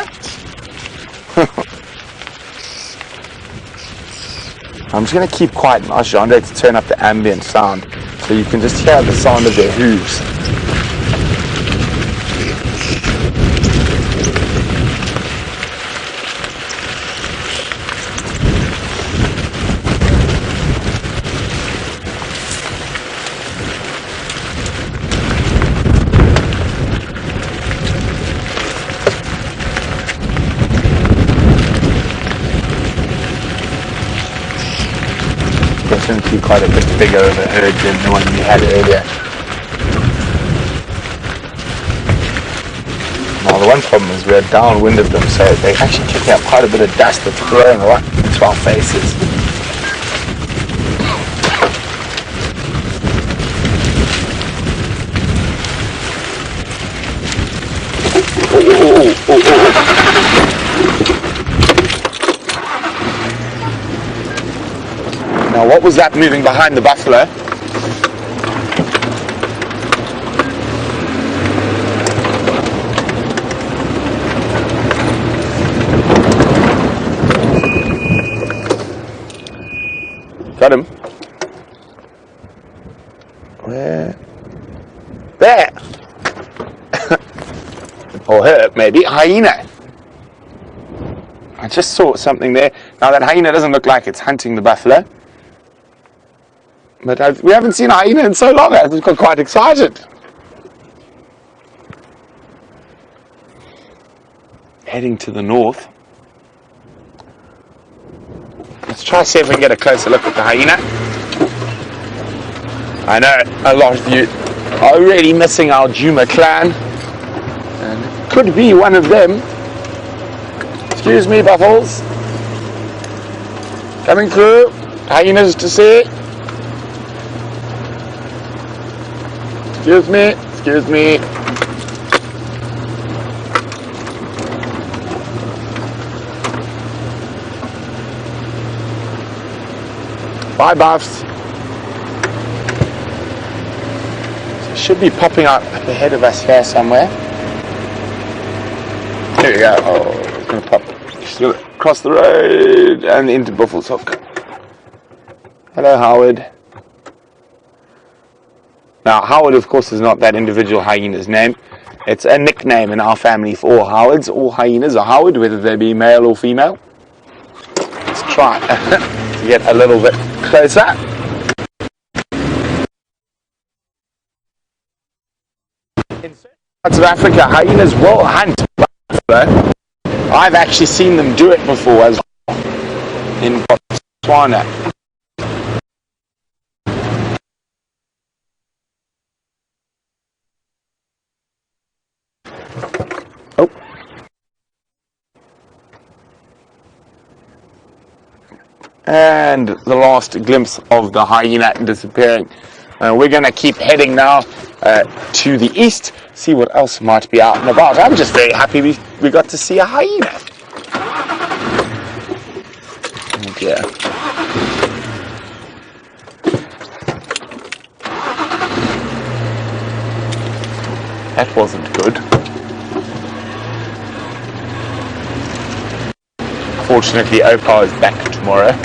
I'm just going to keep quiet and ask Andre to turn up the ambient sound so you can just hear the sound of their hooves. Definitely quite a bit bigger of a herd than the one we had earlier. Now the one problem is we're downwind of them, so they're actually kicking up quite a bit of dust that's blowing right into our faces. Now what was that moving behind the buffalo? Got him. Where? There! Or her, maybe. Hyena! I just saw something there. Now that hyena doesn't look like it's hunting the buffalo. But we haven't seen a hyena in so long. I just got quite excited. Heading to the north. Let's try to see if we can get a closer look at the hyena. I know a lot of you are really missing our Djuma clan. And it could be one of them. Excuse me, buffles. Coming through. Hyenas to see. Excuse me, excuse me. Bye, buffs. So it should be popping up ahead of us here somewhere. There we go. Oh, it's going to pop. Just going to cross the road and into Buffalo's Hook. Hello, Howard. Now, Howard, of course, is not that individual hyena's name. It's a nickname in our family for all Howards. All hyenas are Howard, whether they be male or female. Let's try to get a little bit closer. In certain parts of Africa, hyenas will hunt buffalo. I've actually seen them do it before as well in Botswana. Oh. And the last glimpse of the hyena disappearing. We're going to keep heading now to the east, see what else might be out and about. I'm just very happy we got to see a hyena. Oh dear. That wasn't good. Fortunately, Opa is back tomorrow.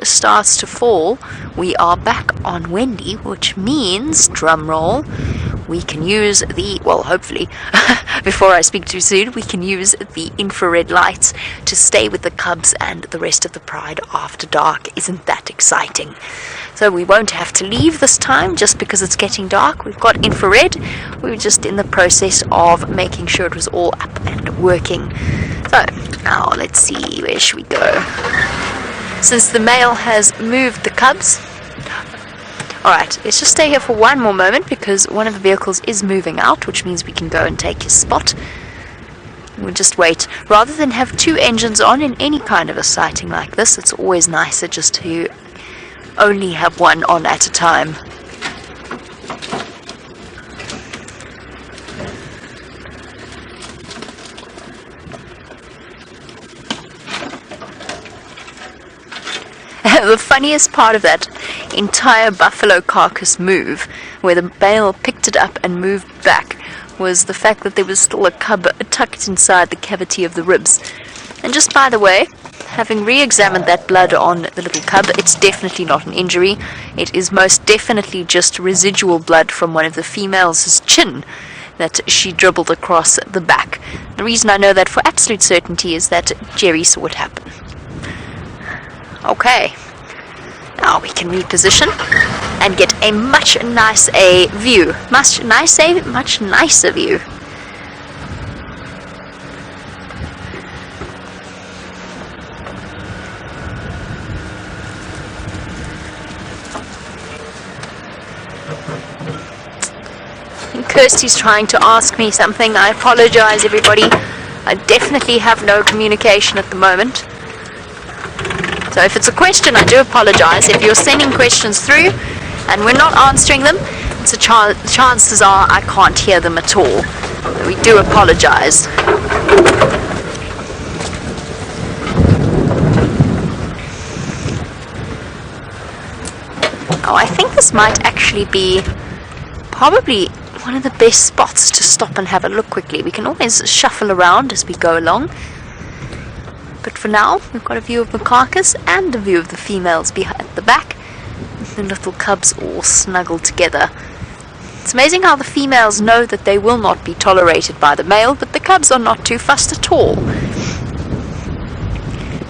Starts to fall, we are back on windy, which means, drum roll, we can use the, well, hopefully, before I speak too soon, we can use the infrared lights to stay with the cubs and the rest of the pride after dark. Isn't that exciting? So we won't have to leave this time just because it's getting dark. We've got infrared. We were just in the process of making sure it was all up and working. So now let's see, where should we go? Since the male has moved the cubs. Alright, let's just stay here for one more moment because one of the vehicles is moving out, which means we can go and take his spot. We'll just wait. Rather than have two engines on in any kind of a sighting like this, it's always nicer just to only have one on at a time. The funniest part of that entire buffalo carcass move, where the male picked it up and moved back, was the fact that there was still a cub tucked inside the cavity of the ribs. And just by the way, having re-examined that blood on the little cub, it's definitely not an injury. It is most definitely just residual blood from one of the females' chin that she dribbled across the back. The reason I know that for absolute certainty is that Jerry saw it happen. Okay. Now we can reposition and get a much nicer view. Much nicer view. Kirsty's trying to ask me something. I apologize, everybody. I definitely have no communication at the moment. So if it's a question, I do apologize. If you're sending questions through and we're not answering them, it's chances are I can't hear them at all. We do apologize. Oh, I think this might actually be probably one of the best spots to stop and have a look quickly. We can always shuffle around as we go along. But for now, we've got a view of the carcass and a view of the females behind the back. The little cubs all snuggled together. It's amazing how the females know that they will not be tolerated by the male, but the cubs are not too fussed at all.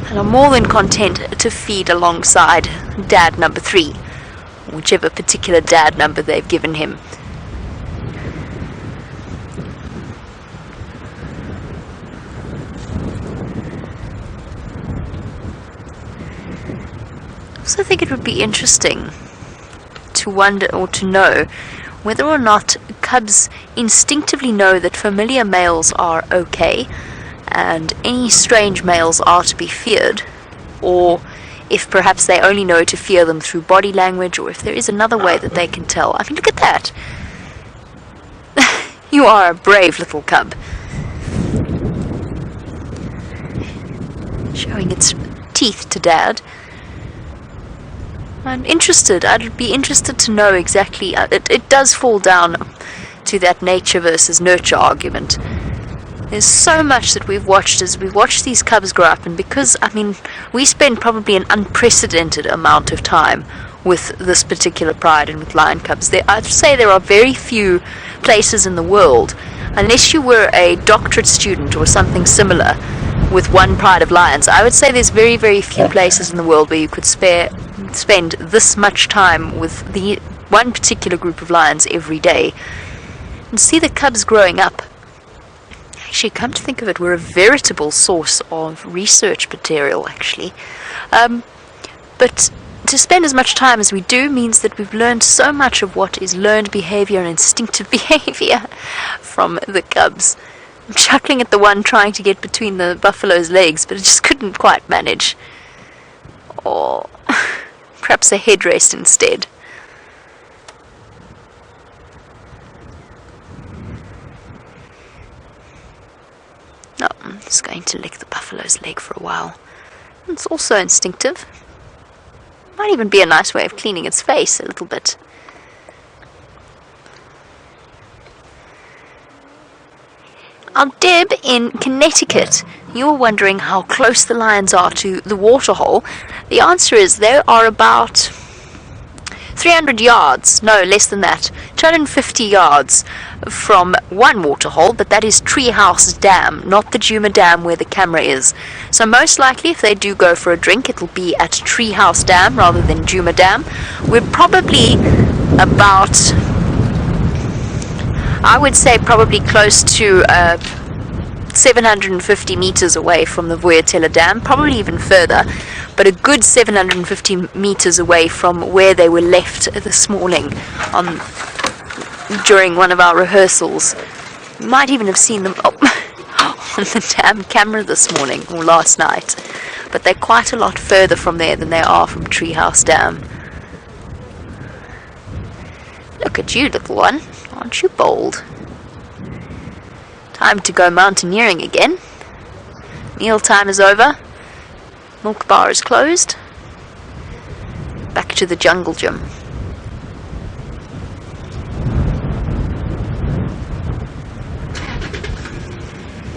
And are more than content to feed alongside dad number 3, whichever particular dad number they've given him. I also think it would be interesting to wonder or to know whether or not cubs instinctively know that familiar males are okay and any strange males are to be feared, or if perhaps they only know to fear them through body language, or if there is another way that they can tell. I mean, look at that. You are a brave little cub. Showing its teeth to Dad. I'm interested. I'd be interested to know exactly. It does fall down to that nature versus nurture argument. There's so much that we've watched as we watch these cubs grow up, and because, I mean, we spend probably an unprecedented amount of time with this particular pride and with lion cubs. I'd say there are very few places in the world, unless you were a doctorate student or something similar, with one pride of lions. I would say there's very, very few places in the world where you could spend this much time with the one particular group of lions every day and see the cubs growing up. Actually, come to think of it, we're a veritable source of research material, actually. But to spend as much time as we do means that we've learned so much of what is learned behavior and instinctive behavior from the cubs. I'm chuckling at the one trying to get between the buffalo's legs, but it just couldn't quite manage. Or perhaps a headrest instead. No, I'm just going to lick the buffalo's leg for a while. It's also instinctive. Might even be a nice way of cleaning its face a little bit. Now, Deb in Connecticut, you're wondering how close the lions are to the waterhole. The answer is they are about 300 yards, no, less than that, 250 yards from one waterhole, but that is Treehouse Dam, not the Djuma Dam where the camera is. So most likely if they do go for a drink, it'll be at Treehouse Dam rather than Djuma Dam. We're probably about, I would say probably close to 750 meters away from the Voyatella Dam, probably even further, but a good 750 meters away from where they were left this morning during one of our rehearsals. You might even have seen them on the dam camera this morning or last night, but they're quite a lot further from there than they are from Treehouse Dam. Look at you, little one. Aren't you bold? Time to go mountaineering again. Meal time is over. Milk bar is closed. Back to the jungle gym.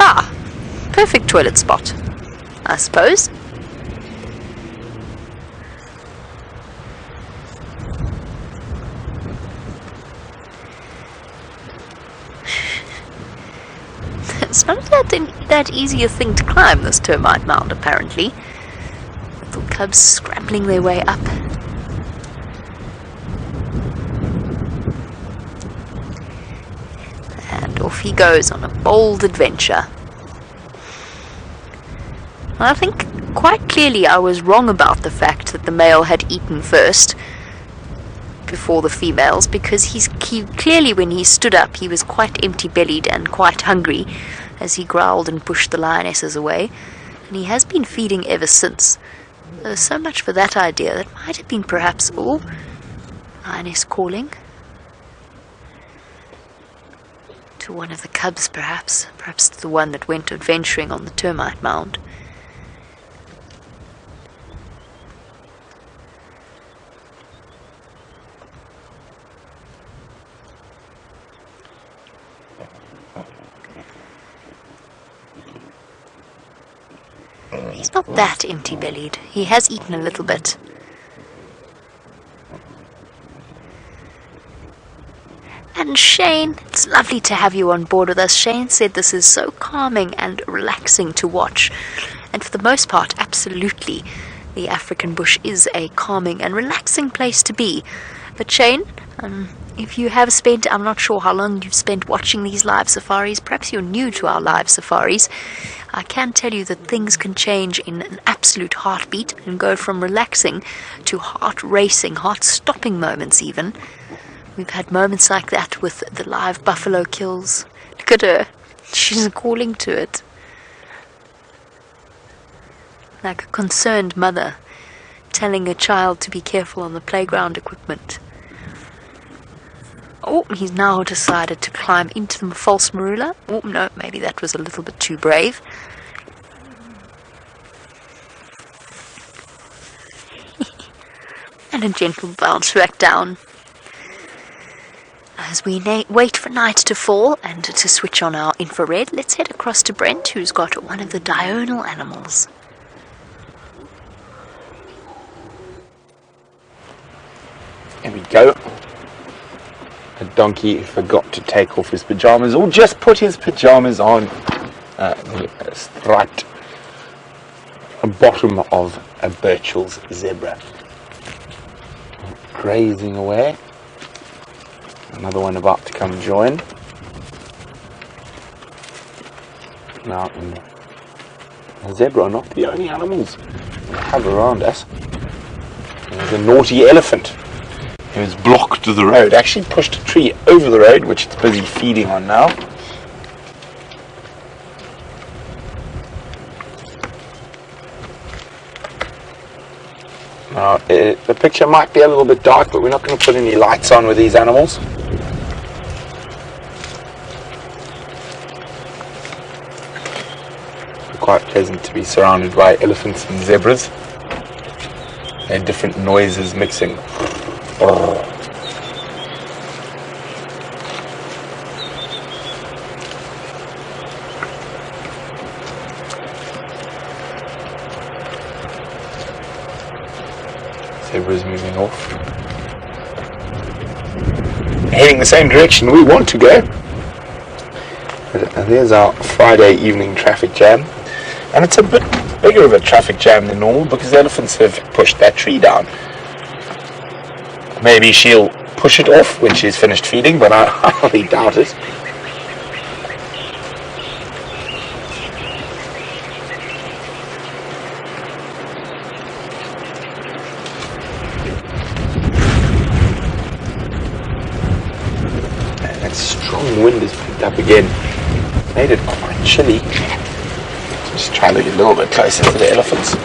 Ah, perfect toilet spot, I suppose. It's not that easy a thing to climb, this termite mound, apparently. Little cubs scrambling their way up. And off he goes on a bold adventure. I think quite clearly I was wrong about the fact that the male had eaten first before the females, because he clearly, when he stood up, he was quite empty-bellied and quite hungry as he growled and pushed the lionesses away, and he has been feeding ever since. So much for that idea. That might have been perhaps all lioness calling to one of the cubs, perhaps the one that went adventuring on the termite mound. He's not that empty-bellied. He has eaten a little bit. And Shane, it's lovely to have you on board with us. Shane said this is so calming and relaxing to watch. And for the most part, absolutely, the African bush is a calming and relaxing place to be. But Shane, if you have spent, I'm not sure how long you've spent watching these live safaris, perhaps you're new to our live safaris, I can tell you that things can change in an absolute heartbeat and go from relaxing to heart-racing, heart-stopping moments even. We've had moments like that with the live buffalo kills. Look at her. She's calling to it. Like a concerned mother telling a child to be careful on the playground equipment. Oh, he's now decided to climb into the false marula. Oh, no, maybe that was a little bit too brave. And a gentle bounce back down. As we wait for night to fall and to switch on our infrared, let's head across to Brent, who's got one of the diurnal animals. There we go. A donkey forgot to take off his pajamas, or just put his pajamas on the striped bottom of a Birchall's zebra. Grazing away. Another one about to come join. Now, the zebra are not the only animals we have around us. There's a naughty elephant. It was blocked the road. Actually pushed a tree over the road, which it's busy feeding on now. Now, the picture might be a little bit dark, but we're not going to put any lights on with these animals. It's quite pleasant to be surrounded by elephants and zebras. They're different noises mixing. Zebra's moving off. Heading the same direction we want to go. And there's our Friday evening traffic jam. And it's a bit bigger of a traffic jam than normal because the elephants have pushed that tree down. Maybe she'll push it off when she's finished feeding, but I highly doubt it. And that strong wind has picked up again. Made it quite chilly. Just try to get a little bit closer to the elephants.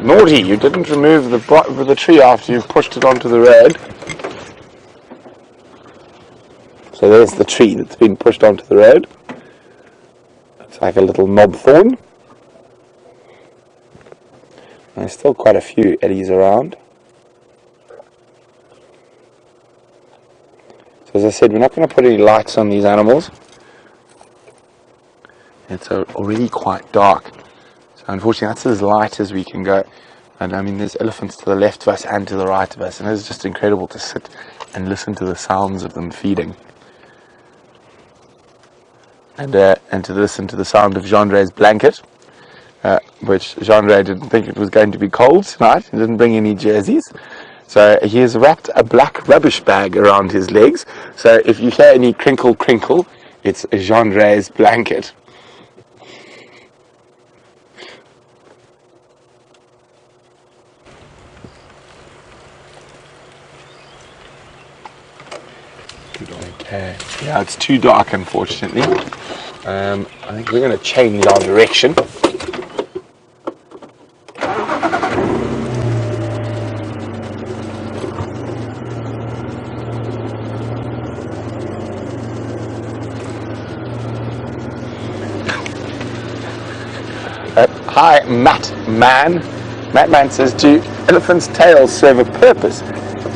Naughty, you didn't remove the tree after you pushed it onto the road. So there's the tree that's been pushed onto the road. It's like a little knob thorn. There's still quite a few Ellies around. So as I said, we're not going to put any lights on these animals. it's already quite dark. So unfortunately that's as light as we can go. And I mean, there's elephants to the left of us and to the right of us, and it's just incredible to sit and listen to the sounds of them feeding. And to listen to the sound of Gendre's blanket, which Gendre didn't think it was going to be cold tonight. He didn't bring any jerseys. So he has wrapped a black rubbish bag around his legs. So if you hear any crinkle crinkle, it's Gendre's blanket. Okay. Yeah, it's too dark, unfortunately. I think we're going to change our direction. Hi, Matt Man says, do elephants' tails serve a purpose?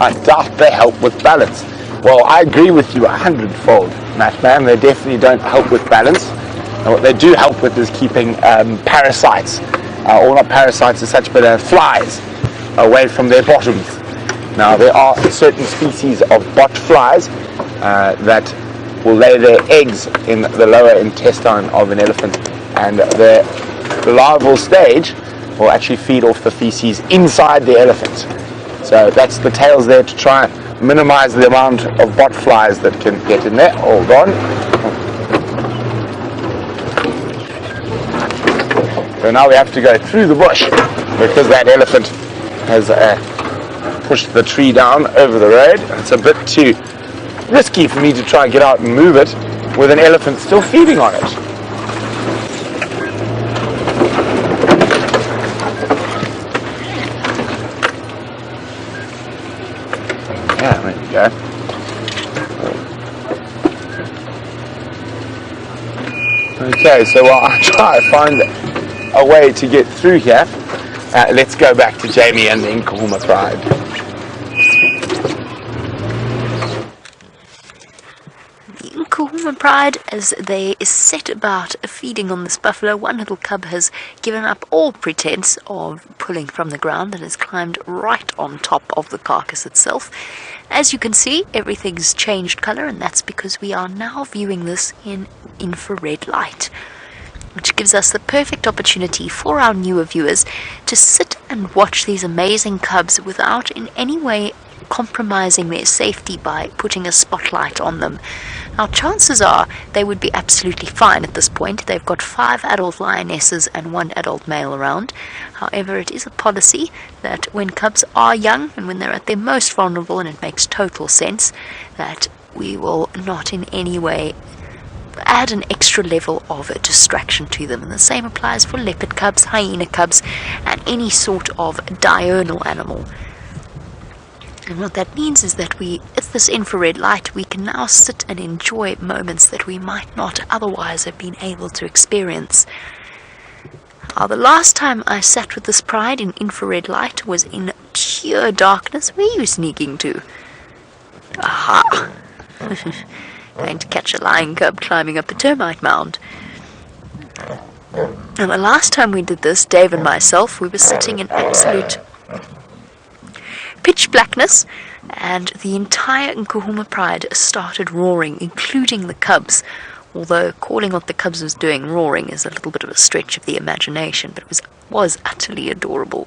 I doubt they help with balance. Well, I agree with you 100-fold, Matt Man. They definitely don't help with balance. And what they do help with is keeping parasites, or not parasites as such, but flies away from their bottoms. Now, there are certain species of bot flies that will lay their eggs in the lower intestine of an elephant, and the larval stage will actually feed off the feces inside the elephant. So that's the tails there to try and minimize the amount of bot flies that can get in there. All gone. So now we have to go through the bush because that elephant has pushed the tree down over the road. It's a bit too risky for me to try and get out and move it with an elephant still feeding on it. Yeah, there you go. Okay, so while I try to find a way to get through here, let's go back to Jamie and the Nkuhuma Pride. The Nkuhuma Pride, as they set about feeding on this buffalo, one little cub has given up all pretense of pulling from the ground and has climbed right on top of the carcass itself. As you can see, everything's changed color, and that's because we are now viewing this in infrared light, which gives us the perfect opportunity for our newer viewers to sit and watch these amazing cubs without in any way compromising their safety by putting a spotlight on them. Now, chances are they would be absolutely fine at this point. They've got 5 adult lionesses and 1 adult male around. However, it is a policy that when cubs are young and when they're at their most vulnerable, and it makes total sense, that we will not in any way add an extra level of distraction to them. And the same applies for leopard cubs, hyena cubs, and any sort of diurnal animal. And what that means is that with this infrared light, we can now sit and enjoy moments that we might not otherwise have been able to experience. Now, the last time I sat with this pride in infrared light was in pure darkness. Where are you sneaking to? Aha! Going to catch a lion cub climbing up a termite mound. And the last time we did this, Dave and myself, we were sitting in absolute pitch blackness, and the entire Nkuhuma Pride started roaring, including the cubs. Although calling what the cubs was doing roaring is a little bit of a stretch of the imagination, but it was utterly adorable.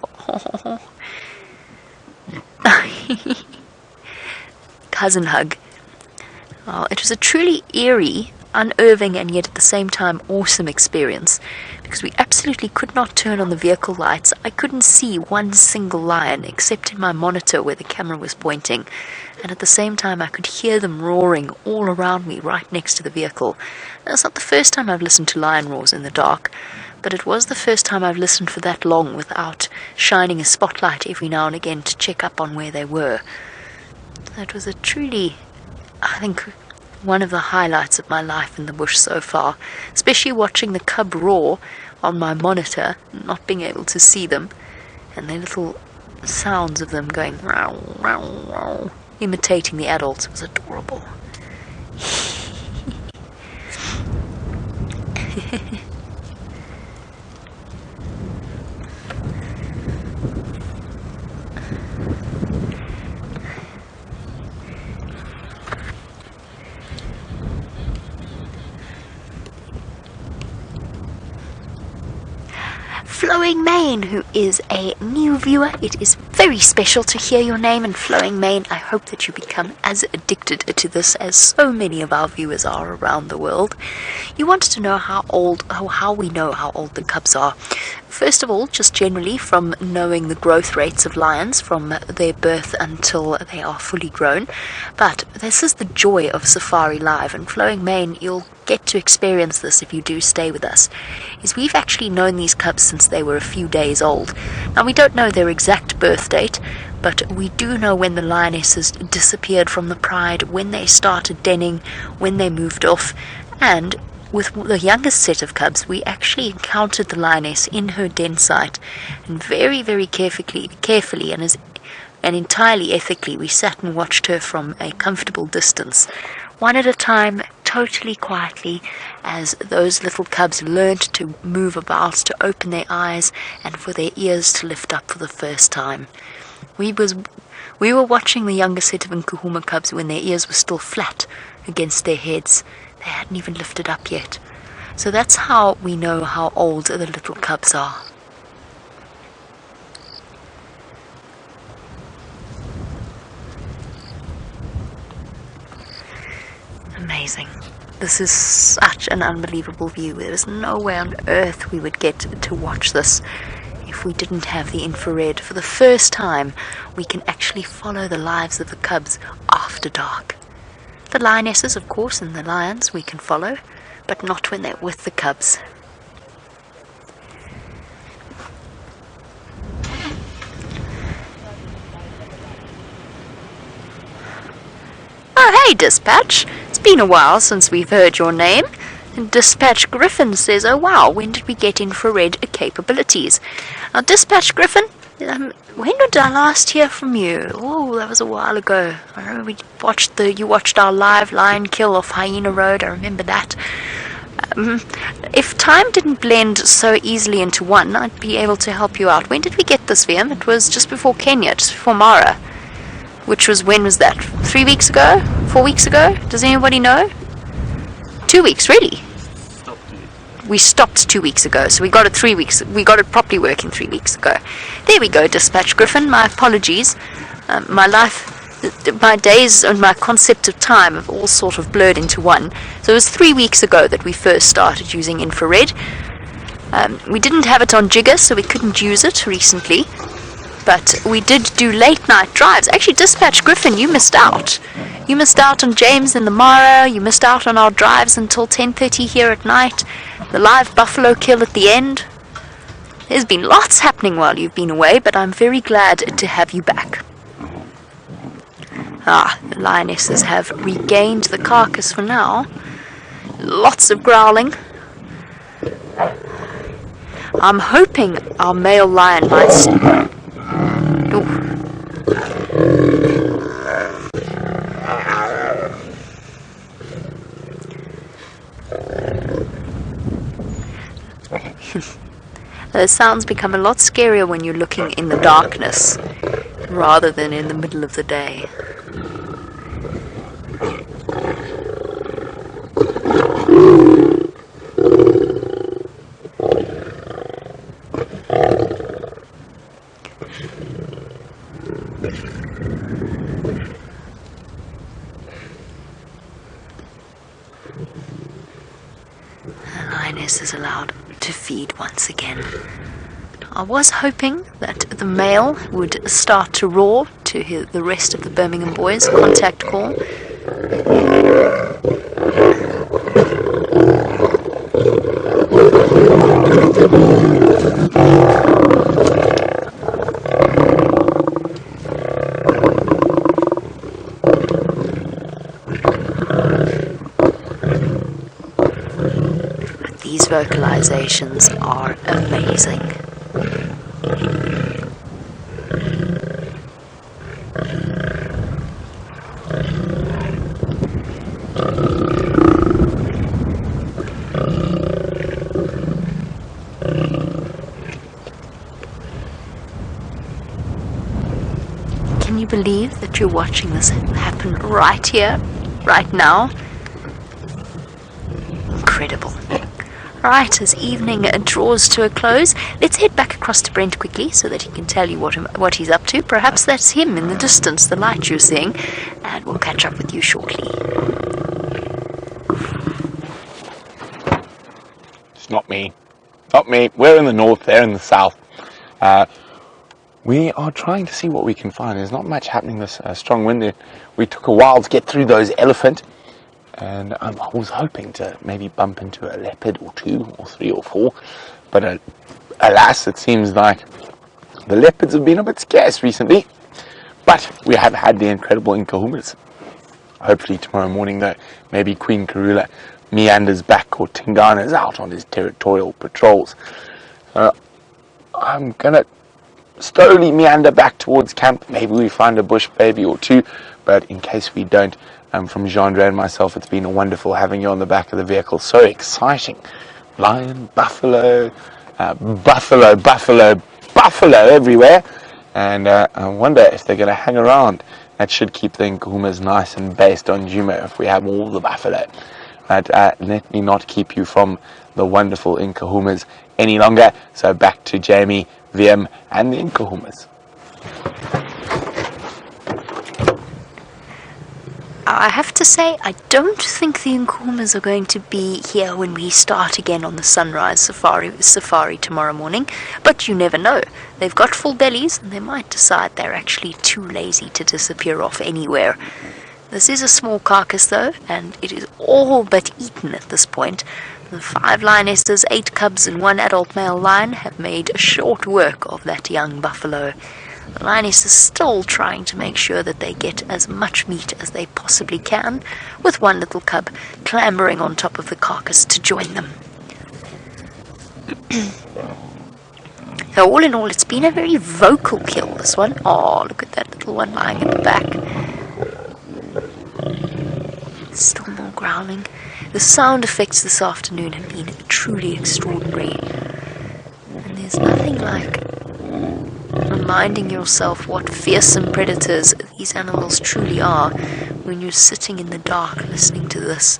Cousin hug. Well, it was a truly eerie, unnerving, and yet at the same time awesome experience, because we absolutely could not turn on the vehicle lights. I couldn't see one single lion except in my monitor where the camera was pointing, and at the same time I could hear them roaring all around me right next to the vehicle. Now, it's not the first time I've listened to lion roars in the dark, but it was the first time I've listened for that long without shining a spotlight every now and again to check up on where they were. That was a truly, I think, one of the highlights of my life in the bush so far, especially watching the cub roar on my monitor, not being able to see them, and the little sounds of them going row, row, row, imitating the adults. It was adorable. Flowing Mane, who is a new viewer. It is very special to hear your name, and Flowing Mane, I hope that you become as addicted to this as so many of our viewers are around the world. You wanted to know how we know how old the cubs are. First of all, just generally from knowing the growth rates of lions from their birth until they are fully grown. But this is the joy of Safari Live, and Flowing Mane, you'll get to experience this if you do stay with us, is we've actually known these cubs since they were a few days old. Now, we don't know their exact birth date, but we do know when the lionesses disappeared from the pride, when they started denning, when they moved off, and with the youngest set of cubs, we actually encountered the lioness in her den site, and very, very carefully and entirely ethically, we sat and watched her from a comfortable distance, one at a time, totally quietly, as those little cubs learned to move about, to open their eyes, and for their ears to lift up for the first time. We were watching the younger set of Nkuhuma cubs when their ears were still flat against their heads. They hadn't even lifted up yet. So that's how we know how old the little cubs are. Amazing. This is such an unbelievable view. There is no way on earth we would get to watch this if we didn't have the infrared. For the first time, we can actually follow the lives of the cubs after dark. The lionesses, of course, and the lions we can follow, but not when they're with the cubs. Oh, hey, Dispatch. It's been a while since we've heard your name. And Dispatch Griffin says, oh wow, when did we get infrared capabilities? Now, Dispatch Griffin, when did I last hear from you? Oh, that was a while ago. I remember you watched our live lion kill off Hyena Road. I remember that. If time didn't blend so easily into one, I'd be able to help you out. When did we get this VM? It was just before Kenya, just before Mara. Which was, when was that? 3 weeks ago? 4 weeks ago? Does anybody know? 2 weeks, really? We stopped 2 weeks ago, so we got it 3 weeks. We got it properly working 3 weeks ago. There we go, Dispatch Griffin. My apologies. My days and my concept of time have all sort of blurred into one. So it was 3 weeks ago that we first started using infrared. We didn't have it on Jigger, so we couldn't use it recently. But we did do late night drives. Actually, Dispatch Griffin, you missed out. You missed out on James and the Mara. You missed out on our drives until 10:30 here at night. The live buffalo kill at the end. There's been lots happening while you've been away, but I'm very glad to have you back. The lionesses have regained the carcass for now. Lots of growling. I'm hoping our male lion might... The sounds become a lot scarier when you're looking in the darkness rather than in the middle of the day. The lioness is allowed to feed once again. I was hoping that the male would start to roar to hear the rest of the Birmingham boys. Contact call. These vocalizations are amazing. Can you believe that you're watching this happen right here, right now? Incredible. Right, as evening draws to a close, let's head back across to Brent quickly so that he can tell you what he's up to. Perhaps that's him in the distance, the light you're seeing, and we'll catch up with you shortly. It's not me. Not me. We're in the north, they're in the south. We are trying to see what we can find. There's not much happening this strong wind. We took a while to get through those elephant. And I was hoping to maybe bump into a leopard or 2 or 3 or 4, but alas, it seems like the leopards have been a bit scarce recently. But we have had the incredible Nkuhumas. Hopefully tomorrow morning, though, maybe Queen Karula meanders back or Tingana's out on his territorial patrols. I'm gonna slowly meander back towards camp. Maybe we find a bush baby or 2, but in case we don't, from Jeandre and myself, it's been wonderful having you on the back of the vehicle. So exciting. Lion, buffalo, buffalo everywhere. And I wonder if they're going to hang around. That should keep the Nkuhumas nice and based on Djuma if we have all the buffalo. But let me not keep you from the wonderful Nkuhumas any longer. So back to Jamie, VM, and the Nkuhumas. I have to say, I don't think the Nkuhumas are going to be here when we start again on the sunrise safari tomorrow morning, but you never know. They've got full bellies, and they might decide they're actually too lazy to disappear off anywhere. This is a small carcass, though, and it is all but eaten at this point. The 5 lionesses, 8 cubs, and 1 adult male lion have made short work of that young buffalo. The lioness is still trying to make sure that they get as much meat as they possibly can, with 1 little cub clambering on top of the carcass to join them. So all in all, it's been a very vocal kill, this one. Oh, look at that little one lying in the back. Still more growling. The sound effects this afternoon have been truly extraordinary. And there's nothing like reminding yourself what fearsome predators these animals truly are when you're sitting in the dark listening to this.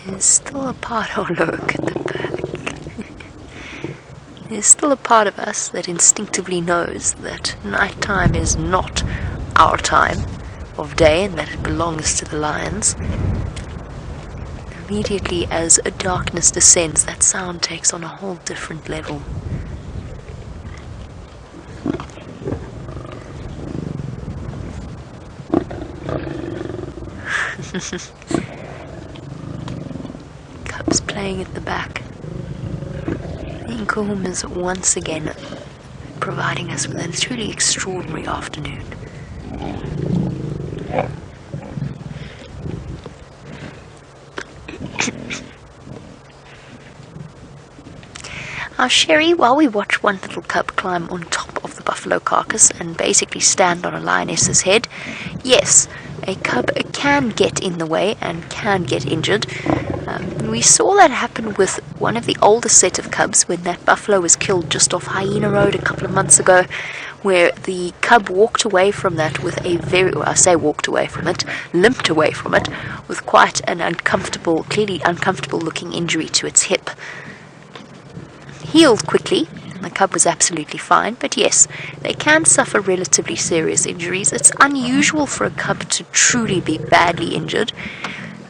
There's still a part, oh look at the back. There's still a part of us that instinctively knows that nighttime is not our time of day and that it belongs to the lions. Immediately as a darkness descends, that sound takes on a whole different level. Cubs playing at the back. The Nkuhumas once again providing us with a truly extraordinary afternoon. Now, Sherry, while we watch 1 little cub climb on top of the buffalo carcass and basically stand on a lioness's head, yes, a cub can get in the way and can get injured. We saw that happen with one of the older set of cubs when that buffalo was killed just off Hyena Road a couple of months ago, where the cub walked away from that with a limped away from it with quite an clearly uncomfortable looking injury to its hip. Healed quickly, and the cub was absolutely fine, but yes, they can suffer relatively serious injuries. It's unusual for a cub to truly be badly injured,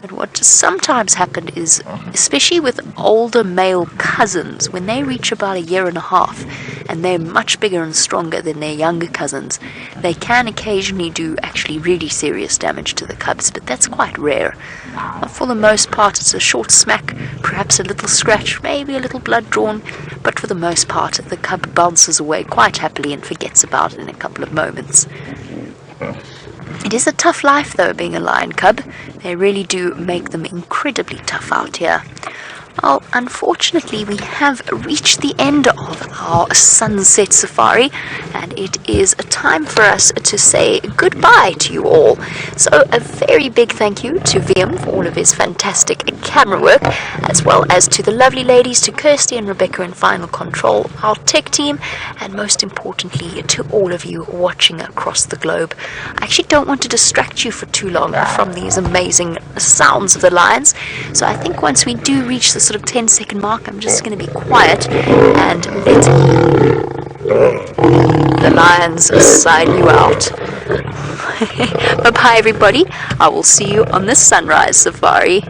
and what sometimes happens is, especially with older male cousins, when they reach about 1.5 years and they're much bigger and stronger than their younger cousins, they can occasionally do actually really serious damage to the cubs, but that's quite rare. For the most part, it's a short smack, perhaps a little scratch, maybe a little blood drawn, but for the most part, the cub bounces away quite happily and forgets about it in a couple of moments. It is a tough life, though, being a lion cub. They really do make them incredibly tough out here. Well, unfortunately, we have reached the end of our sunset safari, and it is a time for us to say goodbye to you all. So, a very big thank you to VM for all of his fantastic camera work, as well as to the lovely ladies, to Kirsty and Rebecca in Final Control, our tech team, and most importantly, to all of you watching across the globe. I actually don't want to distract you for too long from these amazing sounds of the lions, so I think once we do reach the sort of 10-second mark, I'm just going to be quiet and let the lions sign you out. Bye-bye, everybody. I will see you on the sunrise safari.